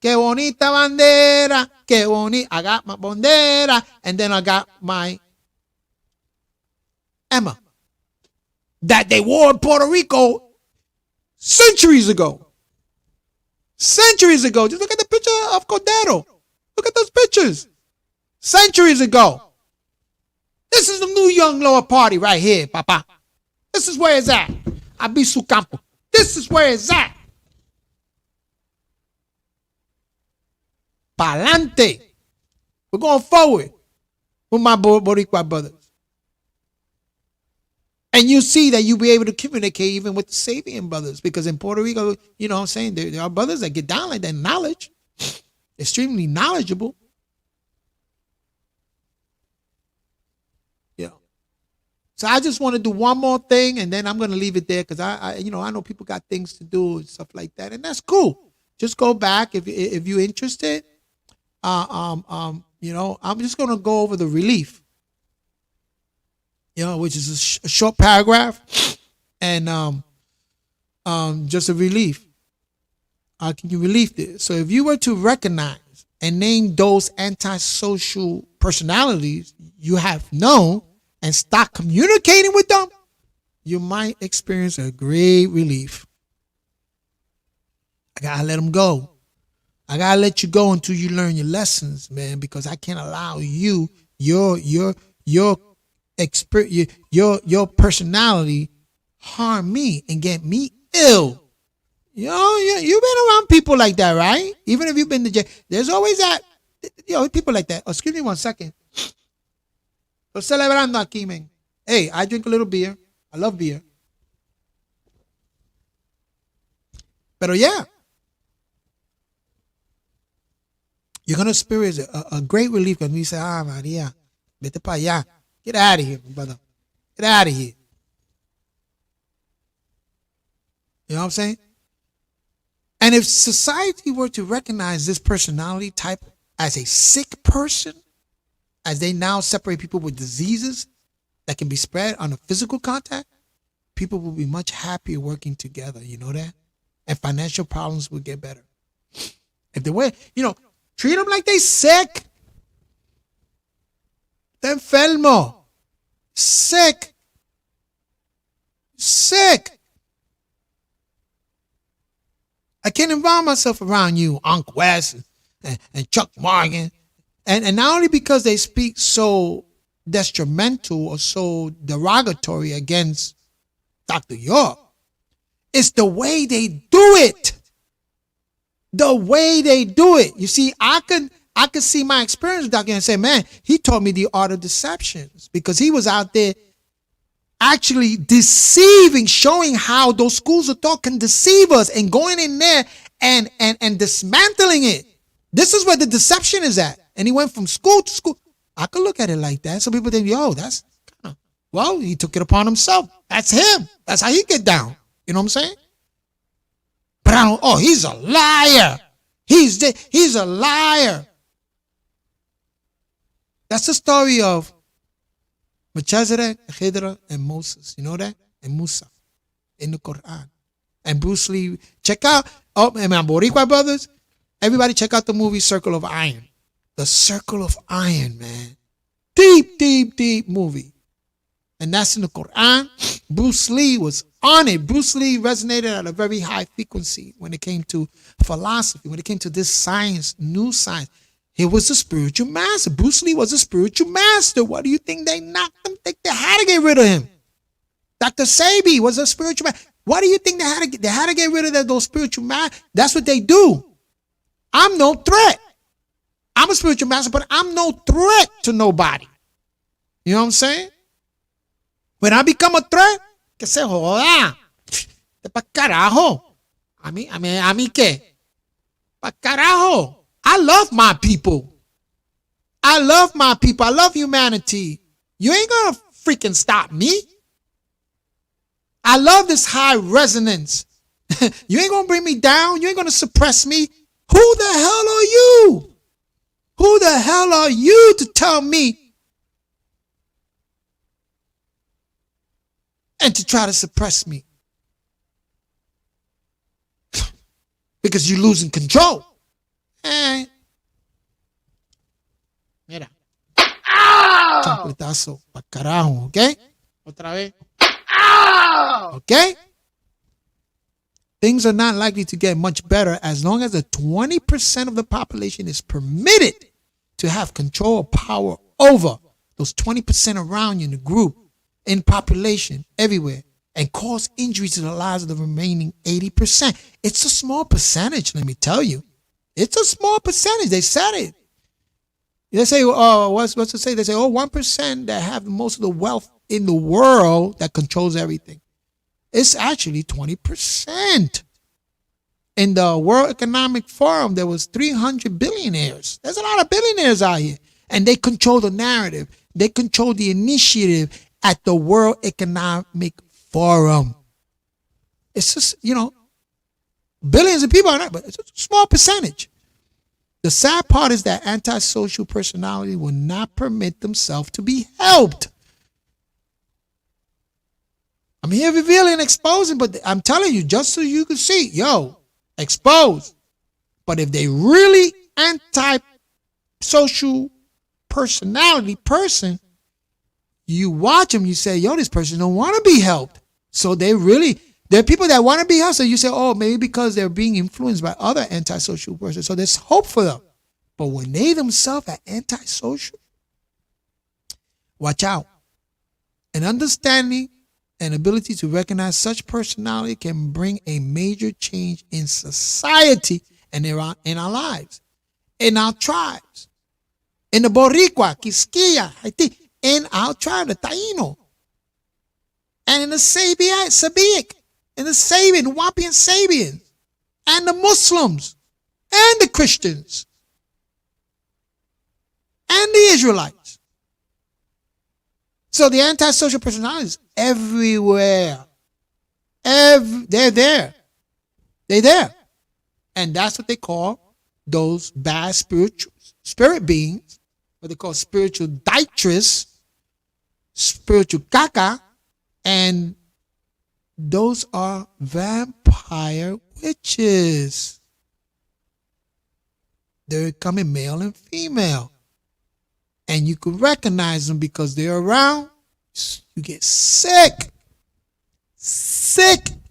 Qué bonita bandera, qué bonita. I got my bandera, and then I got my Emma that they wore in Puerto Rico centuries ago. Centuries ago. Just look at the picture of Cordero. Look at those pictures. Centuries ago. This is the new young lower party right here, Papa. This is where it's at. Abisu Campo. This is where it's at. Pa'lante. We're going forward with my Boricua brothers. And you see that you'll be able to communicate even with the Sabian brothers, because in Puerto Rico, you know what I'm saying, there are brothers that get down like that, knowledge, extremely knowledgeable. Yeah. So I just want to do one more thing, and then I'm going to leave it there, because I know people got things to do and stuff like that, and that's cool. Just go back if you're interested. I'm just going to go over the relief. Which is a short paragraph, and just a relief. How can you relieve this? So if you were to recognize and name those antisocial personalities you have known and stop communicating with them, you might experience a great relief. I gotta let them go. I gotta let you go until you learn your lessons, man, because I can't allow your personality harm me and get me ill. You've been around people like that, right? Even if you've been to jail, there's always that, people like that. Oh, excuse me 1 second. Estoy celebrando aquí, man. Hey, I drink a little beer. I love beer. Pero yeah, you're going to experience a great relief when you say, Maria, vete para allá. Get out of here, brother. Get out of here. You know what I'm saying? And if society were to recognize this personality type as a sick person, as they now separate people with diseases that can be spread on a physical contact, people will be much happier working together. You know that? And financial problems will get better. If they were, treat them like they sick. They're enfermo. Sick. I can't involve myself around you, Uncle West and Chuck Morgan. And not only because they speak so detrimental or so derogatory against Dr. York, it's the way they do it. The way they do it. You see, I could see my experience with Dr. and say, man, he taught me the art of deceptions, because he was out there actually deceiving, showing how those schools of thought can deceive us, and going in there and dismantling it. This is where the deception is at. And he went from school to school. I could look at it like that. Some people think, that's kind of, well, he took it upon himself. That's him. That's how he get down. You know what I'm saying? But I don't, he's a liar. He's a liar. That's the story of Melchizedek, Hidra, and Moses. You know that? And Musa in the Quran. And Bruce Lee. Check out, and my Boricua brothers, everybody check out the movie Circle of Iron. The Circle of Iron, man. Deep movie. And that's in the Quran. Bruce Lee was on it. Bruce Lee resonated at a very high frequency when it came to philosophy, when it came to this science, new science. He was a spiritual master. Bruce Lee was a spiritual master. What do you think they knocked him? They had to get rid of him. Dr. Sebi was a spiritual master. What do you think they had to get? They had to get rid of those spiritual masters. That's what they do. I'm no threat. I'm a spiritual master, but I'm no threat to nobody. You know what I'm saying? When I become a threat, que se joda. Pa carajo. A mí qué? Pa carajo. I love my people. I love humanity. You ain't gonna freaking stop me. I love this high resonance. You ain't going to bring me down. You ain't going to suppress me. Who the hell are you? Who the hell are you to tell me and to try to suppress me? Because you're losing control. Mira. Chancletazo pa carajo, ¿ok? Otra vez. ¿Ok? Things are not likely to get much better as long as the 20% of the population is permitted to have control or power over those 20% around you in the group, in population, everywhere, and cause injury to the lives of the remaining 80%. It's a small percentage, let me tell you. It's a small percentage. They said it. They say, what's to say? They say, 1% that have most of the wealth in the world that controls everything. It's actually 20%. In the World Economic Forum, there was 300 billionaires. There's a lot of billionaires out here. And they control the narrative. They control the initiative at the World Economic Forum. It's just, billions of people are not, but it's a small percentage. The sad part is that antisocial personality will not permit themselves to be helped. I'm here revealing and exposing, but I'm telling you, just so you can see, expose. But if they really anti-social personality person, you watch them, you say, this person don't want to be helped. So there are people that want to be helped. So you say, maybe because they're being influenced by other antisocial persons. So there's hope for them. But when they themselves are antisocial, watch out. An understanding and ability to recognize such personality can bring a major change in society and in our lives, in our tribes, in the Boricua, Quisqueya, Haiti, in our tribe, the Taino, and in the Sabiic, in the Sabian, Wapi and Sabians, and the Muslims, and the Christians, and the Israelites. So the antisocial personalities everywhere. They're there. They're there. And that's what they call those bad spirit beings, what they call spiritual detritus, spiritual caca, and those are vampire witches. They're coming male and female. And you can recognize them because they're around. You get sick,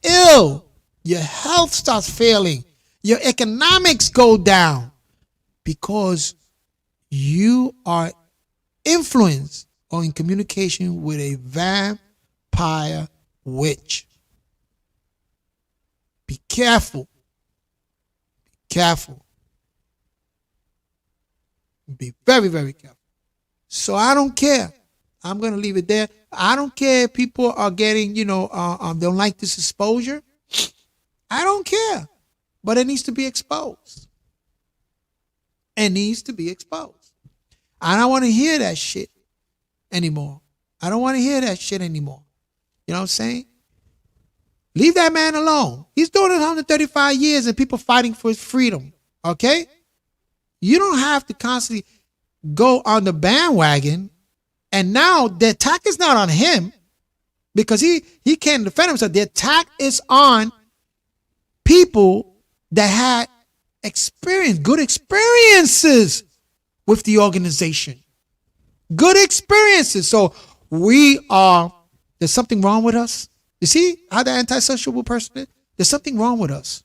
ill. Your health starts failing. Your economics go down because you are influenced or in communication with a vampire witch. Be careful. Be careful. Be very, very careful. So I don't care. I'm going to leave it there. I don't care if people are getting, don't like this exposure. I don't care. But it needs to be exposed. It needs to be exposed. I don't want to hear that shit anymore. I don't want to hear that shit anymore. You know what I'm saying? Leave that man alone. He's doing it 135 years and people fighting for his freedom. Okay? You don't have to constantly go on the bandwagon, and now the attack is not on him because he can't defend himself. The attack is on people that had good experiences with the organization. Good experiences. So there's something wrong with us. You see how the antisocial person is? There's something wrong with us.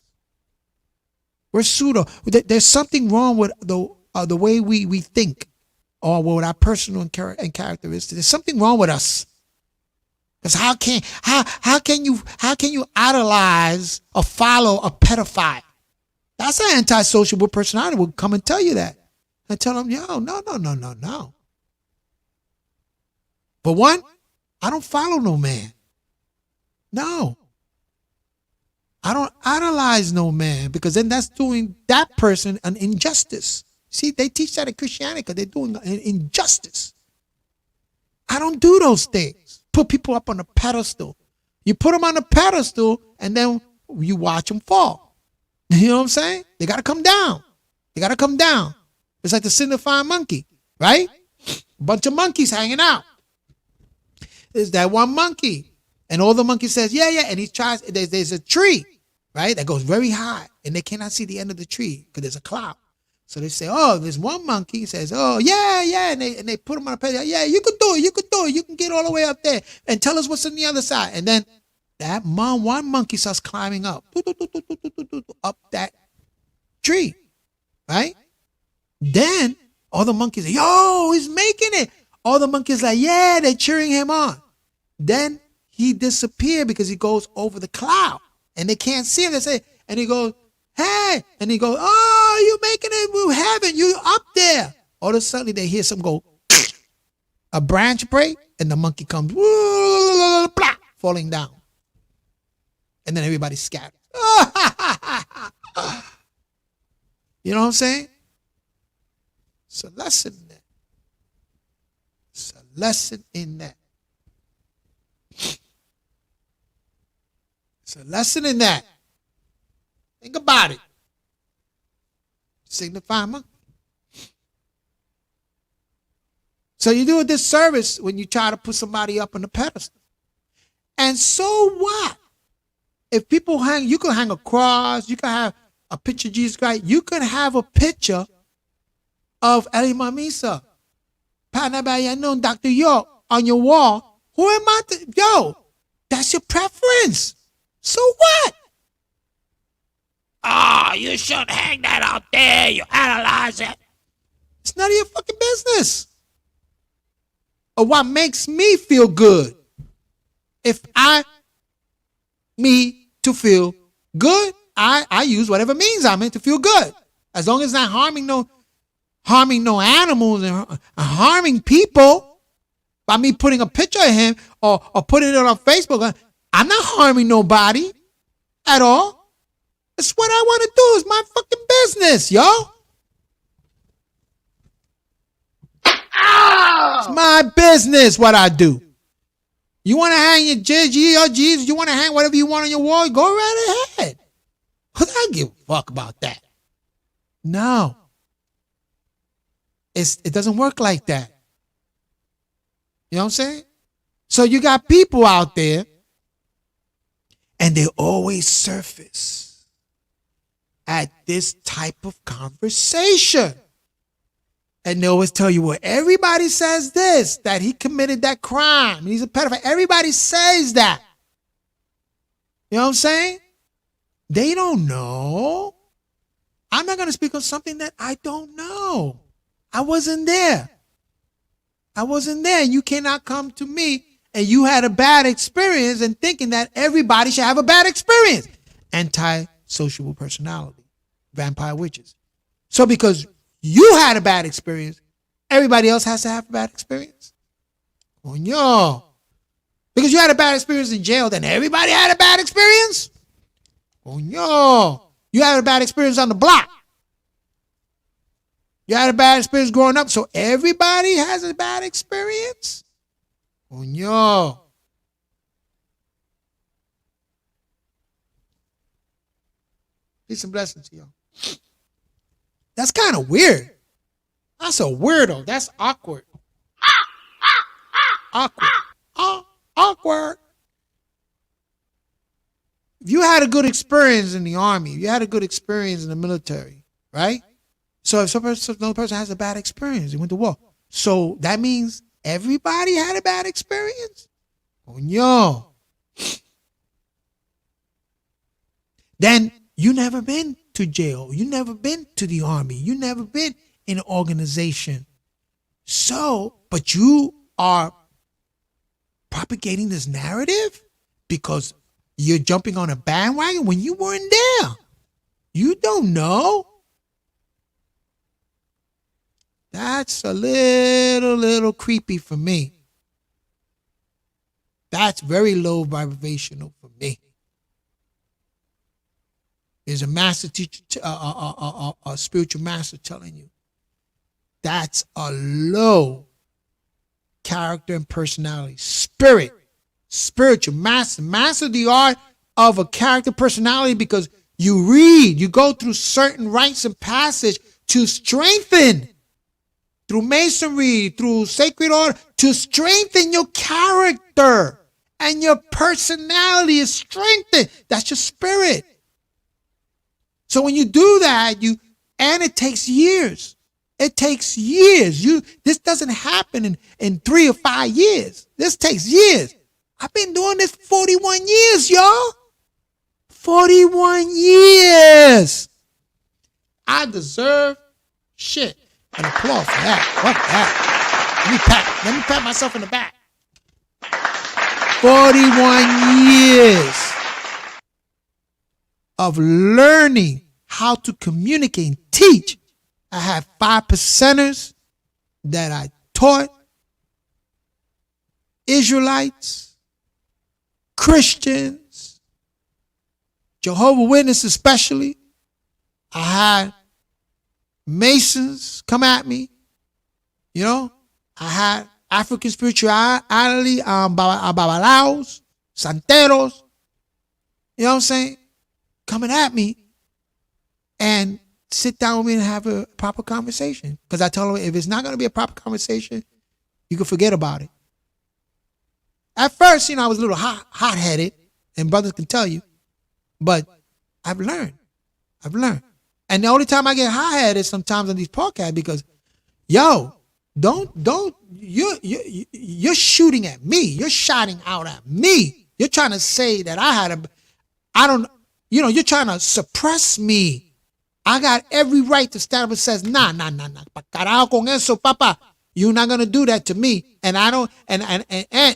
We're pseudo. There's something wrong with the way we think, or with our personal and characteristics. There's something wrong with us. Because how can you idolize or follow a pedophile? That's an antisocial personality will come and tell you that. And tell them, no. But one, I don't follow no man. No. I don't idolize no man, because then that's doing that person an injustice. See, they teach that in Christianity because they're doing an injustice. I don't do those things. Put people up on a pedestal. You put them on a pedestal and then you watch them fall. You know what I'm saying? They got to come down. They got to come down. It's like the signifying monkey, right? A bunch of monkeys hanging out. There's that one monkey. And all the monkeys says, yeah, yeah. And he tries, there's a tree, right? That goes very high. And they cannot see the end of the tree because there's a cloud. So they say, oh, there's one monkey says, oh, yeah, yeah. And they put him on a pedestal. Yeah, you can do it. You can do it. You can get all the way up there and tell us what's on the other side. And then that one monkey starts climbing up that tree, right? Then all the monkeys say, yo, he's making it. All the monkeys like, yeah, they're cheering him on. Then he disappeared because he goes over the cloud and they can't see him. They say, and he goes, hey, and he goes, oh, you making it with heaven. You up there. All of a sudden they hear something go, a branch break, and the monkey comes falling down. And then everybody scatters. You know what I'm saying? It's a lesson in that. It's a lesson in that. It's a lesson in that. Think about it. Signify monkey. So you do a disservice when you try to put somebody up on the pedestal. And so what? If people hang, you can hang a cross, you can have a picture of Jesus Christ, you can have a picture of Eli Mamisa, Panabayanon, Dr. York on your wall. Who am I? Yo, that's your preference. So what? Oh, you shouldn't hang that out there. You analyze it. It's none of your fucking business. Or what makes me feel good. If me to feel good, I use whatever means I'm in to feel good. As long as it's not harming no animals and harming people by me putting a picture of him or putting it on Facebook. I'm not harming nobody at all. It's what I want to do. It's my fucking business, yo. It's my business what I do. You want to hang your G or Jesus, you want to hang whatever you want on your wall, go right ahead. I don't give a fuck about that. No. It doesn't work like that. You know what I'm saying? So you got people out there and they always surface at this type of conversation. And they always tell you, well, everybody says this, that he committed that crime. He's a pedophile. Everybody says that. You know what I'm saying? They don't know. I'm not going to speak on something that I don't know. I wasn't there. I wasn't there. You cannot come to me and you had a bad experience and thinking that everybody should have a bad experience. Anti-sociable personality. Vampire witches. So because you had a bad experience, everybody else has to have a bad experience? Coño. Because you had a bad experience in jail, then everybody had a bad experience? Coño. You had a bad experience on the block. You had a bad experience growing up, so everybody has a bad experience? Coño. Peace and blessings to y'all. That's kind of weird. That's a weirdo. That's awkward. Awkward. Awkward. If you had a good experience in the army, you had a good experience in the military, right? So if another person has a bad experience, they went to war. So that means everybody had a bad experience? Coño. Then you never been to jail. You never been to the army. You never been in an organization. So, but you are propagating this narrative because you're jumping on a bandwagon when you weren't there. You don't know. That's a little creepy for me. That's very low vibrational for me. There's a master teacher, a spiritual master telling you that's a low character and personality. Spirit spiritual. Master the art of a character personality, because you read, you go through certain rites and passage to strengthen, through masonry, through sacred order, to strengthen your character. And your personality is strengthened. That's your spirit. So when you do that, and it takes years. It takes years. This doesn't happen in 3 or 5 years. This takes years. I've been doing this 41 years, y'all. 41 years. I deserve shit. An applause for that. What that? Let me pat myself in the back. 41 years of learning how to communicate and teach. I had 5 percenters that I taught, Israelites, Christians, Jehovah's Witnesses especially. I had Masons come at me. You know, I had African spirituality, babalaos, santeros, you know what I'm saying, coming at me, and sit down with me and have a proper conversation. Because I tell them, if it's not going to be a proper conversation, you can forget about it. At first, I was a little hot-headed, and brothers can tell you, but I've learned. And the only time I get hot-headed is sometimes on these podcasts, because, you're shooting at me. You're shouting out at me. You're trying to say that you're trying to suppress me. I got every right to stand up and says, nah. Pa carajo con eso, papa. You're not going to do that to me. And I don't, and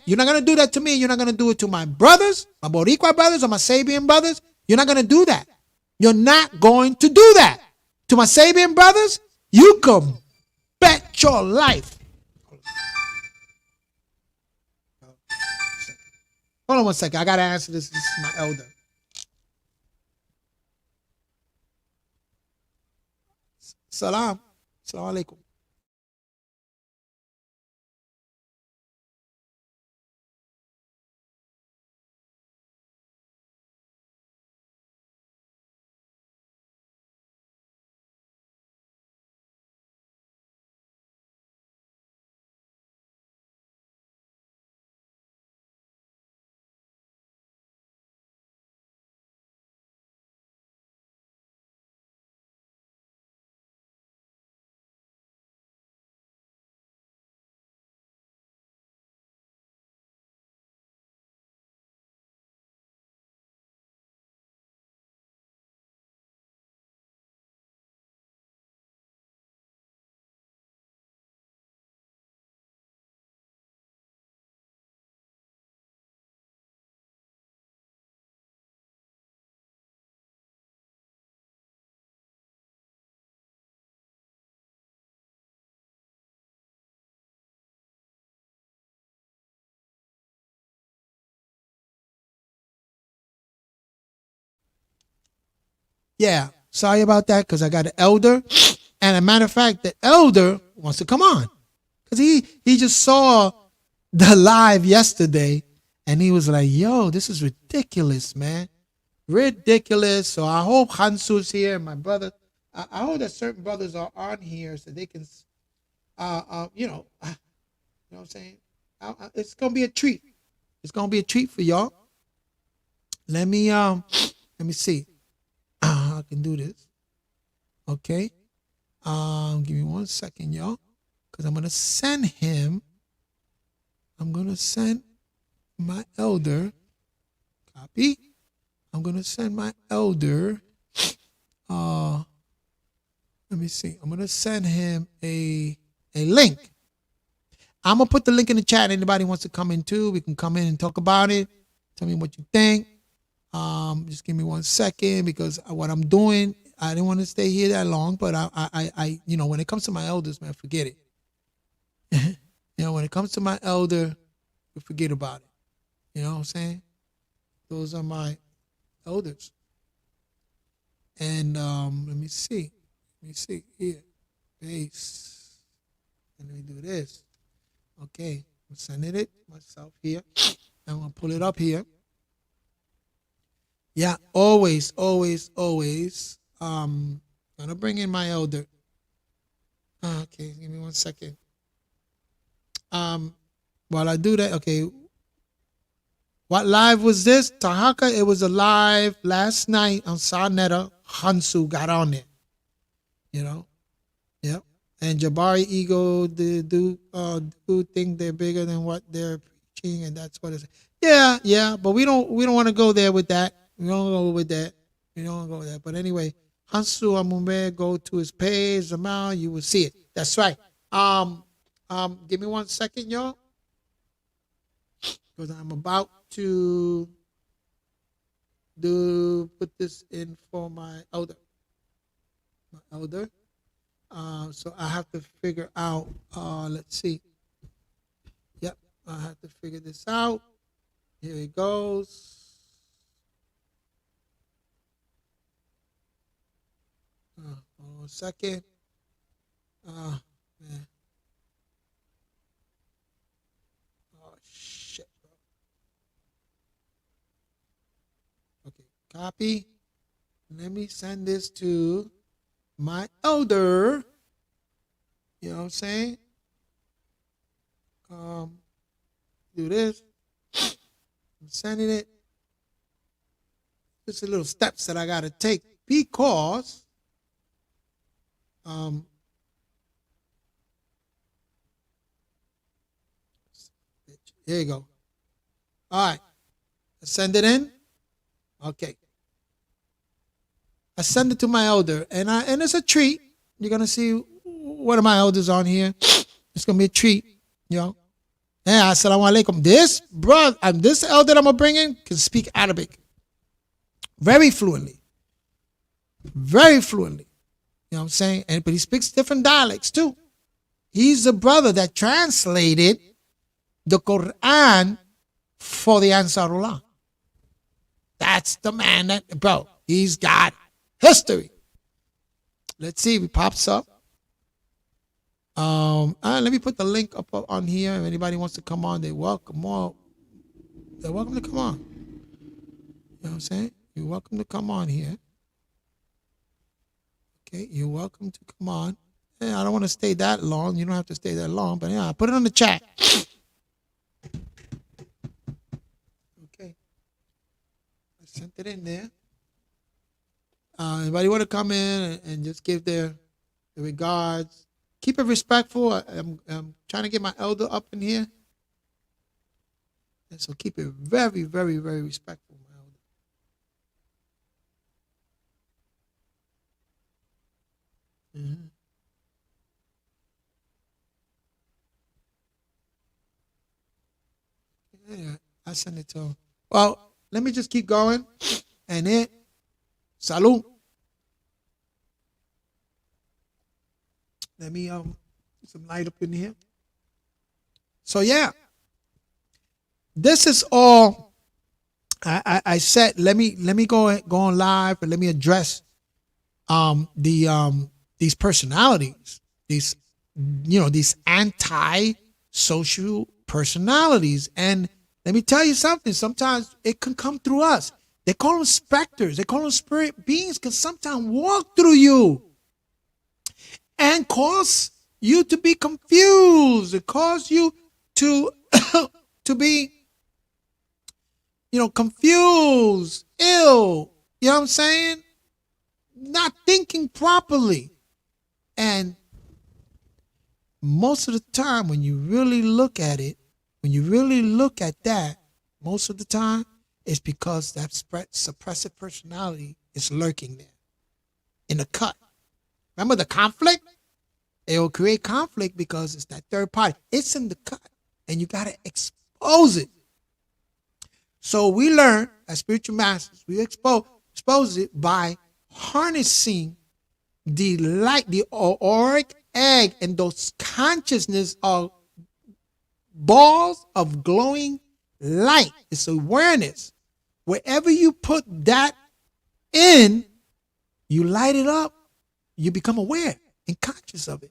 you're not going to do that to me. You're not going to do it to my brothers, my Boricua brothers or my Sabian brothers. You're not going to do that. You're not going to do that. To my Sabian brothers, you can bet your life. Hold on one second. I got to answer this. This is my elder. Salam. Salam alaikum. Yeah, sorry about that, because I got an elder. And a matter of fact, the elder wants to come on. Because he just saw the live yesterday, and he was like, yo, this is ridiculous, man. Ridiculous. So I hope Hansu's here, and my brother. I hope that certain brothers are on here so they can, you know what I'm saying? It's going to be a treat. It's going to be a treat for y'all. Let me see. I can do this. Okay. Give me 1 second, y'all. Because I'm going to send him. I'm going to send my elder. Copy. I'm going to send my elder. Let me see. I'm going to send him a link. I'm going to put the link in the chat. Anybody wants to come in too, we can come in and talk about it. Tell me what you think. Just give me 1 second, because what I'm doing, I didn't want to stay here that long, but I when it comes to my elders, man, forget it. When it comes to my elder, forget about it. You know what I'm saying? Those are my elders. And let me see here, base. And let me do this. Okay, I'm sending it myself here. I'm going to pull it up here. Yeah, always, always, always. I'm going to bring in my elder. Okay, give me 1 second. While I do that, okay. What live was this? Tahaka, it was a live last night on Sarnetta. Hansu got on there. You know? Yep. And Jabari Ego do think they're bigger than what they're preaching, and that's what it's. Yeah, but we don't want to go there with that. We don't go with that. We don't want to go with that. But anyway, Hansu Amume, go to his page, Zamal, you will see it. That's right. Give me 1 second, y'all. Because I'm about to put this in for my elder. So I have to figure out, let's see. Yep, I have to figure this out. Here it goes. Hold on a second. Man. Oh, shit, bro. Okay, copy. Let me send this to my elder. You know what I'm saying? Do this. I'm sending it. Just a little steps that I got to take because here you go. All right. I send it in. Okay. I send it to my elder, and it's a treat. You're gonna see one of my elders on here. It's gonna be a treat, you know. Yeah, assalamu alaikum. This brother, this elder I'm gonna bring in can speak Arabic very fluently. Very fluently. You know what I'm saying? But he speaks different dialects too. He's the brother that translated the Quran for the Ansarullah. That's the man that, bro, he's got history. Let's see if it pops up. Let me put the link up on here. If anybody wants to come on, they're welcome to come on. You know what I'm saying? You're welcome to come on here. Okay, you're welcome to come on. Yeah, I don't want to stay that long. You don't have to stay that long, but yeah, put it on the chat. Okay. I sent it in there. Anybody want to come in and just give their regards? Keep it respectful. I'm trying to get my elder up in here. And so keep it very, very, very respectful, my elder. Mm-hmm. Yeah, I send it to him. Well, let me just keep going. And it, salud. Let me get some light up in here. So yeah, this is all I said. Let me go on live and let me address these personalities, these anti-social personalities. And let me tell you something. Sometimes it can come through us. They call them specters. They call them spirit beings. Can sometimes walk through you and cause you to be confused. It cause you to to be, confused, ill. You know what I'm saying? Not thinking properly. And most of the time, when you really look at it, most of the time, it's because that suppressive personality is lurking there in the cut. Remember the conflict? It will create conflict because it's that third party. It's in the cut, and you got to expose it. So we learn as spiritual masters, we expose it by harnessing the light, the auric egg, and those consciousness of balls of glowing light. It's awareness. Wherever you put that in, you light it up. You become aware and conscious of it.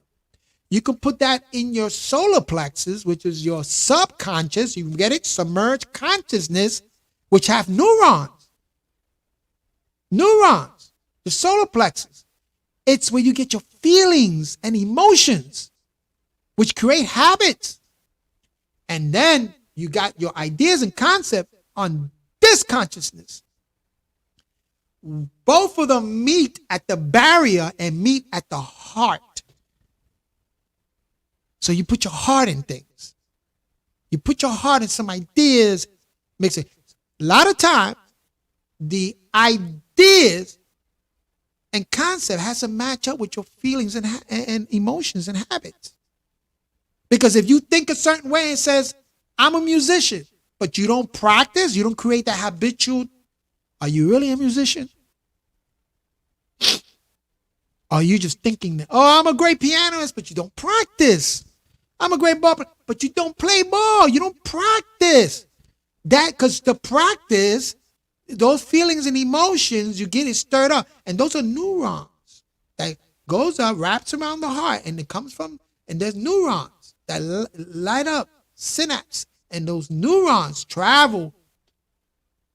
You can put that in your solar plexus, which is your subconscious. You can get it, submerged consciousness, which have neurons. Neurons, the solar plexus. It's where you get your feelings and emotions, which create habits. And then you got your ideas and concepts on this consciousness. Both of them meet at the barrier and meet at the heart. So you put your heart in things. You put your heart in some ideas, makes it. A lot of times, the ideas and concept has to match up with your feelings and emotions and habits. Because if you think a certain way and says, I'm a musician, but you don't practice, you don't create that habitual, are you really a musician? Are you just thinking that, oh, I'm a great pianist, but you don't practice? I'm a great ball player, but you don't play ball. You don't practice. That, because the practice, those feelings and emotions, you get it stirred up. And those are neurons that goes up, wraps around the heart, and it comes from, and there's neurons that light up synapse. And those neurons travel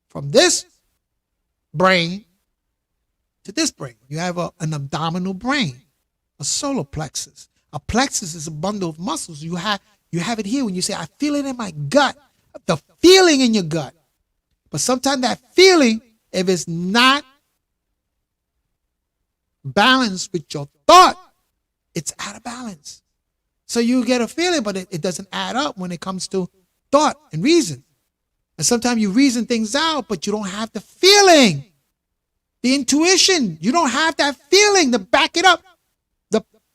from this brain to this brain. You have an abdominal brain, a solar plexus. A plexus is a bundle of muscles. You have it here when you say, I feel it in my gut. The feeling in your gut. But sometimes that feeling, if it's not balanced with your thought, it's out of balance. So you get a feeling, but it doesn't add up when it comes to thought and reason. And sometimes you reason things out, but you don't have the feeling, the intuition. You don't have that feeling to back it up.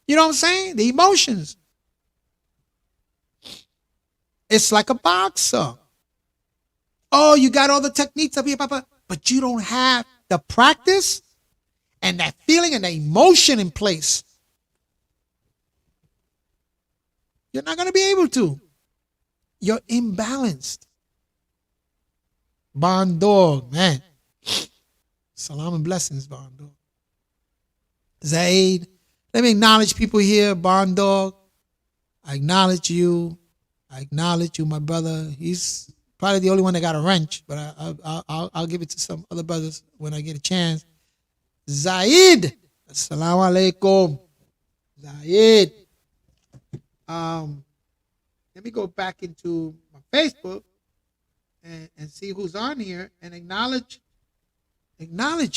You know what I'm saying? The emotions. It's like a boxer. Oh, you got all the techniques up here, but you don't have the practice and that feeling and the emotion in place. You're not going to be able to. You're imbalanced. Bond dog, man. Salam and blessings, Bond dog. Zaid. Let me acknowledge people here. Bond dog. I acknowledge you. I acknowledge you, my brother. He's probably the only one that got a wrench, but I'll give it to some other brothers when I get a chance. Zaid. Assalamu alaikum. Zaid. Let me go back into my Facebook and see who's on here and acknowledge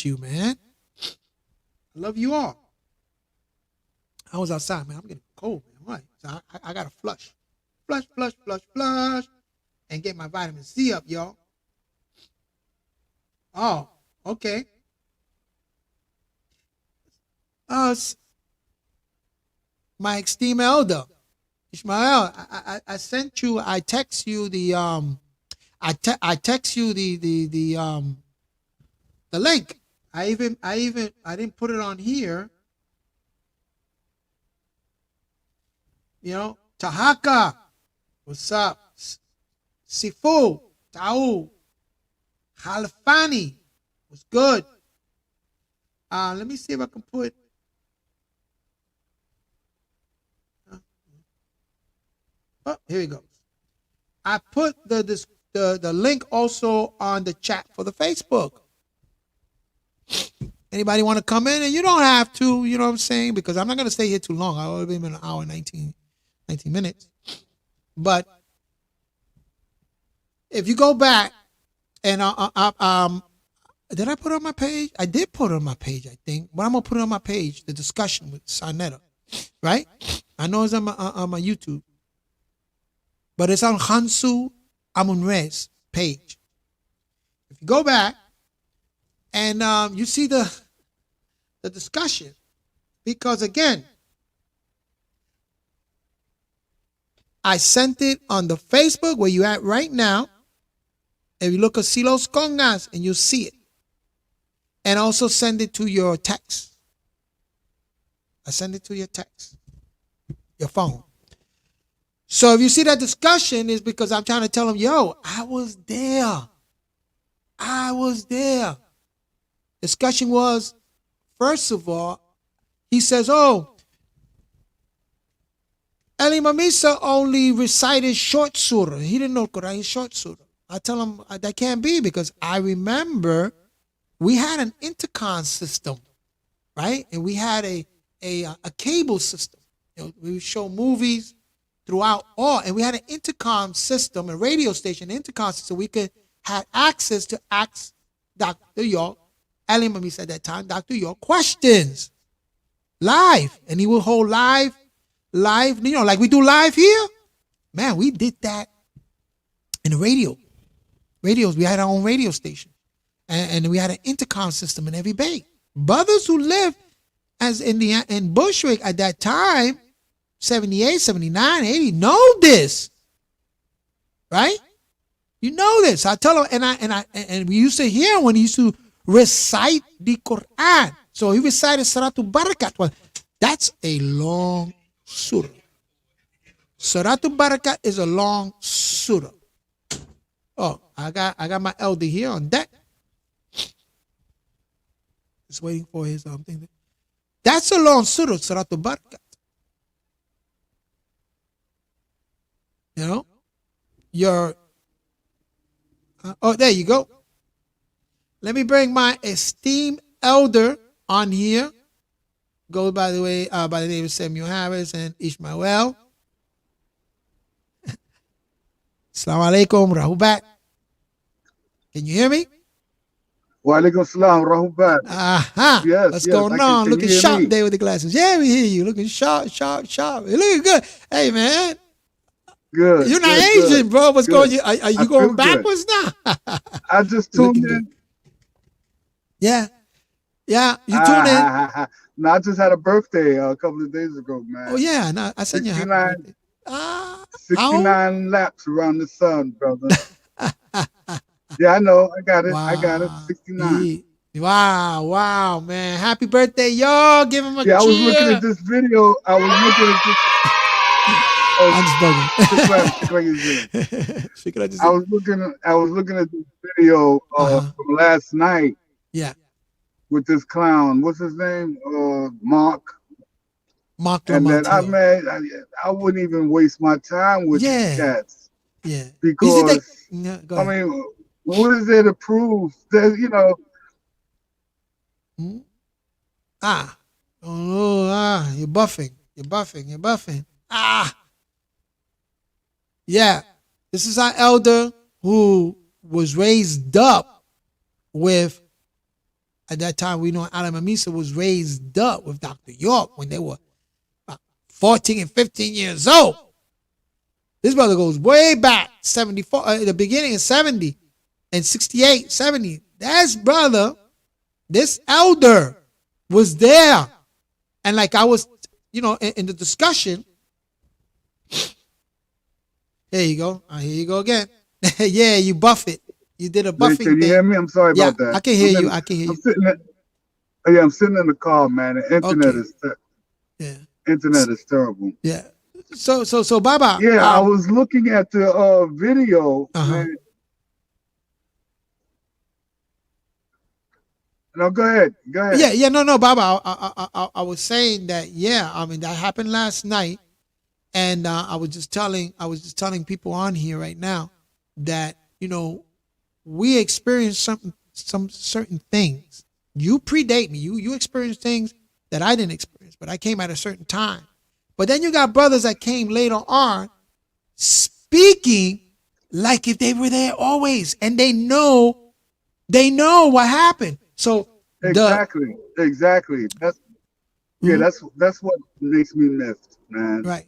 you, man. I love you all. I was outside, man. I'm getting cold, man. Why? So I got to flush, and get my vitamin C up, y'all. Oh, okay. My esteemed elder, Ishmael, I sent you. I text you the I text you the link. I didn't put it on here. You know, Tahaka, what's up? Sifu, Tau, Halfani, what's good? Let me see if I can put. Oh, here we go. I put the link also on the chat for the Facebook. Anybody want to come in? And you don't have to, you know what I'm saying? Because I'm not going to stay here too long. I've already been an hour and 19 minutes. But if you go back and did I put it on my page? I did put it on my page, I think. But I'm going to put it on my page, the discussion with Sarnetta, right? I know it's on my YouTube. But it's on Hansu Amunre's page. If you go back and you see the discussion, because again, I sent it on the Facebook where you at right now. If you look at Silos Congas and you see it. And also send it to your text. I send it to your text, your phone. So if you see that discussion, is because I'm trying to tell them, yo, I was there. Discussion was, first of all, he says, oh, Ali Mamisa only recited short surah. He didn't know Quran, he's short surah. I tell him that can't be because I remember we had an intercom system, right? And we had a cable system. We would show movies throughout all, and we had an intercom system, a radio station, intercom system. We could have access to ask Dr. York, Ali Mamisa at that time, Dr. York, questions live, and he would hold live, like we do live here. Man, we did that in the radios. We had our own radio station, and we had an intercom system in every bay. Brothers who lived as in Bushwick at that time, 78, 79, 80, know this, right? You know this. I tell them, and we used to hear when he used to recite the Quran. So he recited Suratul Barakat. Well, that's a long surah. Suratul Barakat is a long surah. Oh, I got my elder here on deck. Just waiting for his thing. That's a long surah, Suratul Barakat. You know, there you go. Let me bring my esteemed elder on here. Go by the name of Samuel Harris and Ishmael. Assalamu alaikum, Rahubat. Can you hear me? Wa alaikum salam, Rahubat. Yes, what's going on? Looking sharp there with the glasses. Yeah, we hear you. Looking sharp. You're looking good. Hey, man. Good. You're not Asian, Asian, bro. What's going on? Are you going backwards now? I just tuned in. Yeah. You tuned in. No, I just had a birthday a couple of days ago, man. Oh, yeah. No, I said 69, 69 laps around the sun, brother. Yeah, I know. I got it. Wow. I got it. 69. Wow, man. Happy birthday, y'all. Give him a cheer. I was looking at this video. I'm just bugging. I was looking at this video from last night. Yeah. With this clown. What's his name? Mark. And then I wouldn't even waste my time with these cats. Yeah. Because I mean, what is there to prove that, you know? You're buffing. Yeah. This is our elder who was raised up with, at that time, we know Ali Mamisa was raised up with Dr. York when they were 14 and 15 years old. This brother goes way back, 74, the beginning of 70 and 68, 70. That's brother, this elder was there. And like I was, in the discussion, there you go. Here you go again. Yeah, you buff it. You did a buffing thing. Can you hear me? I'm sorry about that. I can hear you. I'm sitting in the car, man. The internet is terrible. Yeah. So Baba. Yeah, I was looking at the video. No, go ahead. Yeah. No, Baba. I was saying that. Yeah, I mean that happened last night, and I was just telling people on here right now that we experienced some certain things. You predate me. You experienced things that I didn't experience, but I came at a certain time. But then you got brothers that came later on speaking like if they were there always, and they know what happened. So exactly. That's what makes me miffed, man. Right.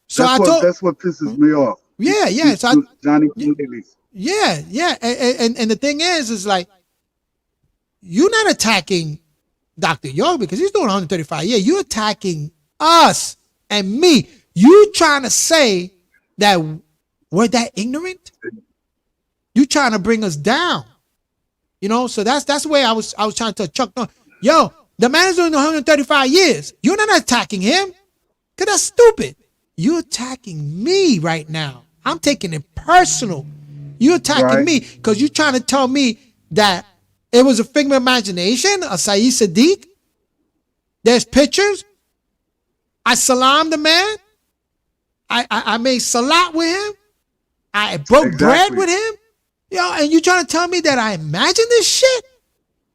So that's what pisses me off. Yeah. So Johnny. Yeah. And the thing is like, you're not attacking Dr. York because he's doing 135 years. You're attacking us and me. You trying to say that we're that ignorant? You trying to bring us down? So that's the way I was trying to chuck. Yo, the man is doing 135 years. You're not attacking him because that's stupid. You're attacking me right now. I'm taking it personal. You're attacking me because you're trying to tell me that it was a figment of imagination, a Saeed Sadiq. There's pictures. I salam the man. I made salat with him. I broke bread with him. Yo, and you trying to tell me that I imagine this shit?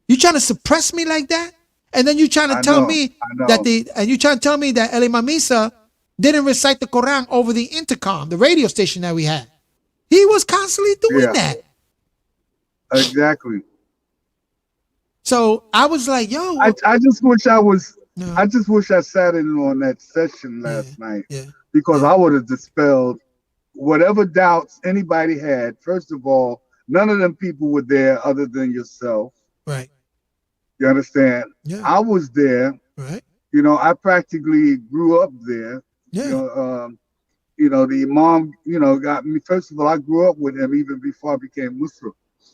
You trying to suppress me like that? And then you trying to tell me that El Mamisa didn't recite the Quran over the intercom, the radio station that we had. He was constantly doing that. Exactly. So I was like, yo. I just wish I was, I just wish I sat in on that session last night because I would have dispelled whatever doubts anybody had. First of all, none of them people were there other than yourself. Right. You understand? Yeah. I was there. Right. You know, I practically grew up there. Yeah. The Imam, got me. First of all, I grew up with him even before I became Muslim.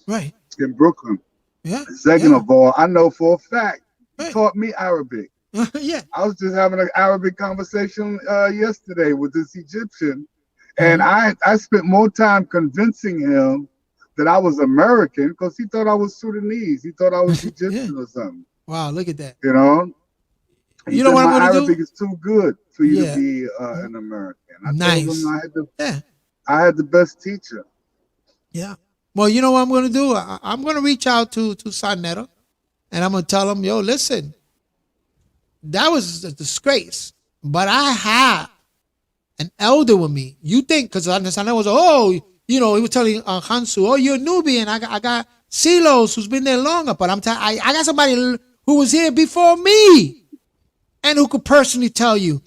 Right. In Brooklyn. Yeah. Second of all, I know for a fact he taught me Arabic. Yeah. I was just having an Arabic conversation yesterday with this Egyptian, and I spent more time convincing him that I was American because he thought I was Sudanese. He thought I was Egyptian or something. Wow, look at that. You know? You know what I'm going to do? Arabic is too good for you to be an American. I told him I had the best teacher. Yeah. Well, you know what I'm going to do? I'm going to reach out to Sarnetta, and I'm going to tell him, yo, listen, that was a disgrace, but I have an elder with me. You think, because Sarnetta was, he was telling Hansu, you're a Nubian. I got Silos who's been there longer, but I got somebody who was here before me and who could personally tell you.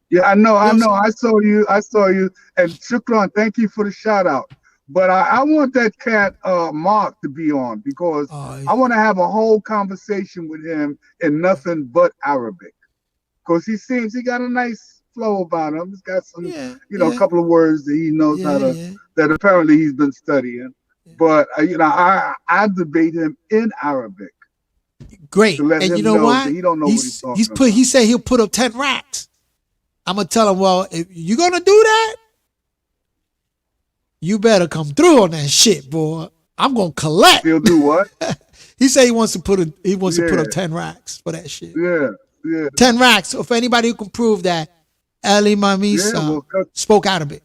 Yeah, I know. I saw you. And Shukran, thank you for the shout out. But I want that cat Mark to be on because I want to have a whole conversation with him in nothing but Arabic. Because he got a nice flow about him. He's got some, a couple of words that he knows how to, that apparently he's been studying. Yeah. But, I debate him in Arabic. Great. And you know what? He don't know what he's talking about. He said he'll put up 10 racks. I'm going to tell him, well, if you're going to do that, you better come through on that shit, boy. I'm gonna collect. He'll do what? He said he wants to put up 10 racks for that shit. Yeah. 10 racks. So for anybody who can prove that Ali Mamisa spoke out of it.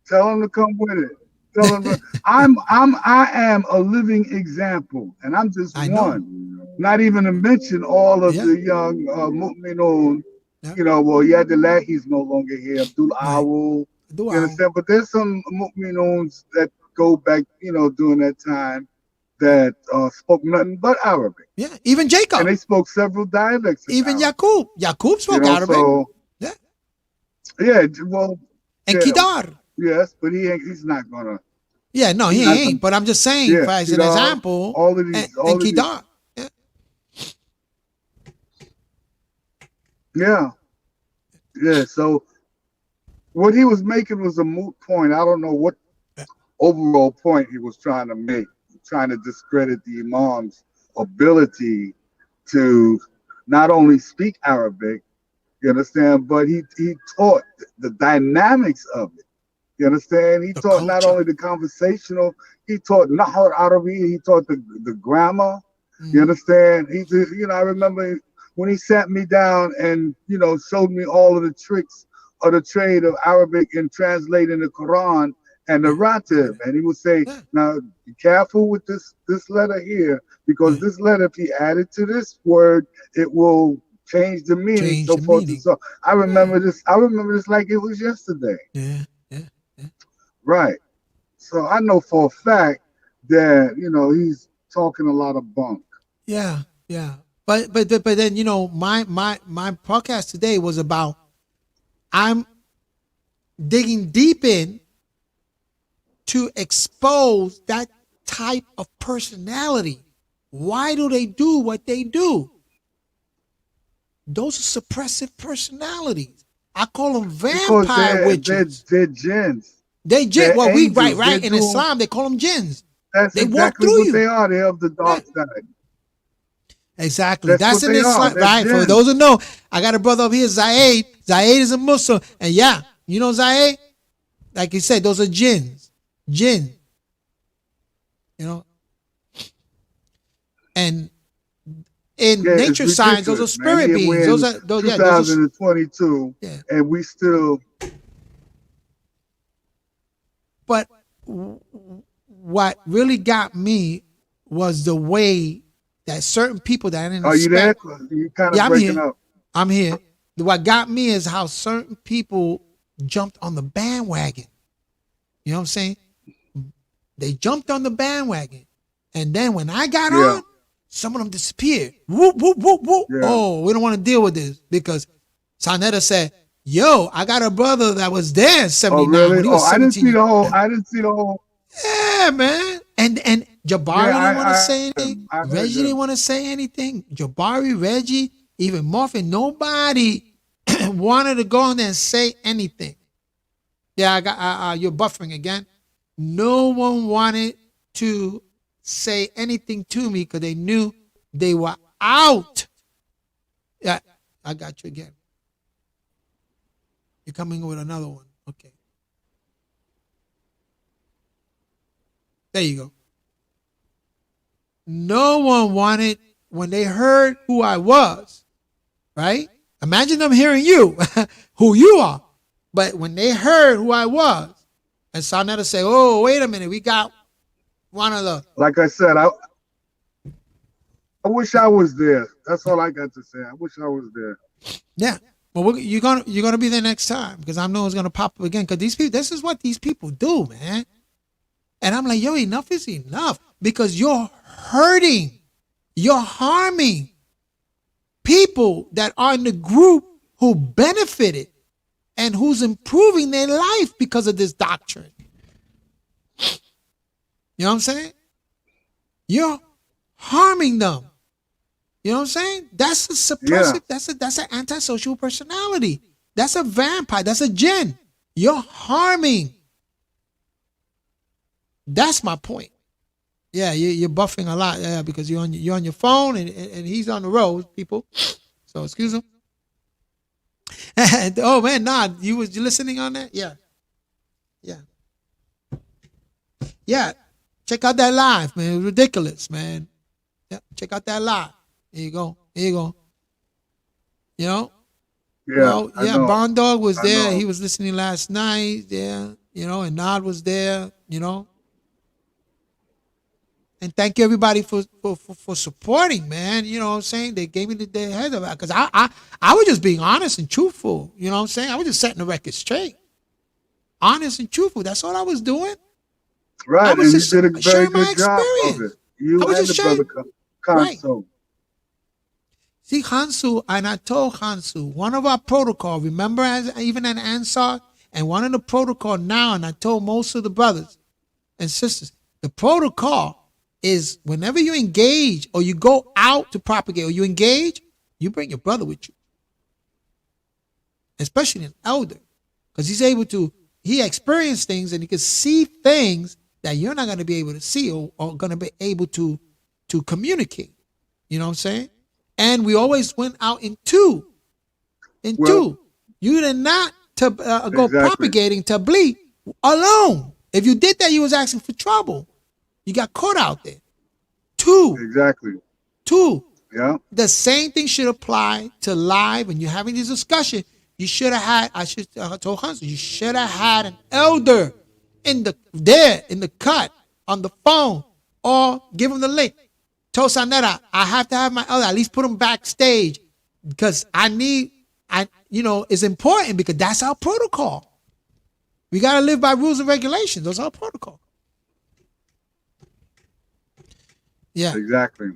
Tell him to come with it. Tell him I am a living example, and I'm just one. Not even to mention all of the young Mu'minun. He's no longer here. Abdul Awul. You understand? But there's some mu'minuns that go back, during that time that spoke nothing but Arabic. Yeah, even Jacob. And they spoke several dialects. Even Yaqub. Yaqub spoke Arabic. So, yeah, well. And Kidar. Yes, but he's not gonna. Yeah, no, he ain't. But I'm just saying, as an example. All of these. And Kidar. Yeah, so what he was making was a moot point. I don't know what overall point he was trying to make, trying to discredit the Imam's ability to not only speak Arabic, you understand, but he taught the dynamics of it. You understand? He taught culture. Not only the conversational, he taught Nahar Arabi, he taught the grammar. You understand? I remember when he sat me down and, showed me all of the tricks of the trade of Arabic and translating the Quran and the Ratib. And he would say, now be careful with this letter here, because this letter, if he added to this word, it will change the meaning, so forth and so. I remember this like it was yesterday. Yeah. Right. So I know for a fact that, he's talking a lot of bunk. Yeah. But then, my podcast today was about, I'm digging deep in to expose that type of personality. Why do they do what they do? Those are suppressive personalities. I call them vampire witches. They're jinns. They jinn. Well, we right in Islam they call them jinns. That's exactly what they are. They're of the dark side. Exactly. That's in Islam, right? For those who know, I got a brother over here, Zaid. Zaid is a Muslim, and Zaid. Like you said, those are jinns. Jinn. And in nature science, those are spirit beings. Those are 2022, and we still But what really got me was the way that certain people that I didn't Are you there? expect. You kind of Yeah, I'm breaking here. up. I'm here. What got me is how certain people jumped on the bandwagon. You know what I'm saying? They jumped on the bandwagon. And then when I got Yeah, on, some of them disappeared. Whoop, whoop, whoop, whoop. yeah. Oh, we don't want to deal with this because Sanetta said, yo, I got a brother that was there in Oh, 79 really? when he Oh, was 17. I didn't see the whole. Yeah, man. And Jabari Yeah, didn't want to say anything. I heard Reggie didn't them. want to say anything. Jabari, Reggie, even Muffin, nobody wanted to go on there and say anything. Yeah, I got you're buffering again. No one wanted to say anything to me because they knew they were out. Yeah, I got you again. You're coming with another one. Okay. There you go. No one wanted, when they heard who I was, right? Imagine them hearing you, who you are. But when they heard who I was, and Sarnetta say, oh, wait a minute, we got one of the. Like I said, I wish I was there. That's all I got to say. I wish I was there. Yeah. Well, you're gonna be there next time because I know it's gonna pop up again. Because these people, this is what these people do, man. And I'm like, yo, enough is enough because you're hurting, you're harming people that are in the group who benefited and who's improving their life because of this doctrine. You know what I'm saying? You're harming them. You know what I'm saying? That's a suppressive, that's an antisocial personality. That's a vampire. That's a jinn. You're harming. That's my point. Yeah, you're buffing a lot. Yeah, because you're on your phone and he's on the road, people. So excuse him. And, oh man, nah, you listening on that? Yeah. Check out that live, man. It was ridiculous, man. Yeah, check out that live. Here you go. You know? Yeah. Well, yeah, Bond Dog was there. know. He was listening last night. Yeah, and Nod was there, And thank you everybody for supporting, man. You know what I'm saying? They gave me the heads up because I was just being honest and truthful. You know what I'm saying? I was just setting the record straight. Honest and truthful. That's all I was doing. Right, I was and just you did a very sharing my good job of experience. it. You I was and just the sharing. brother Right. Kanso. See, Hansu, and I told Hansu, one of our protocol, remember even an Ansar, and one of the protocol now, and I told most of the brothers and sisters, the protocol is whenever you engage or you go out to propagate or you engage, you bring your brother with you. Especially an elder. Because he experienced things and he can see things that you're not going to be able to see or going to be able to communicate. You know what I'm saying? And we always went out in two. You did not go propagating Tabligh alone. If you did that, you was asking for trouble. You got caught out there. Two. Exactly. Yeah. The same thing should apply to live. When you're having this discussion, you should have had, I told Hans, you should have had an elder in the cut, on the phone, or give him the link. Told Sanetta, I have to have my elder, at least put him backstage because it's important because that's our protocol. We got to live by rules and regulations. Those are our protocol. Yeah. Exactly.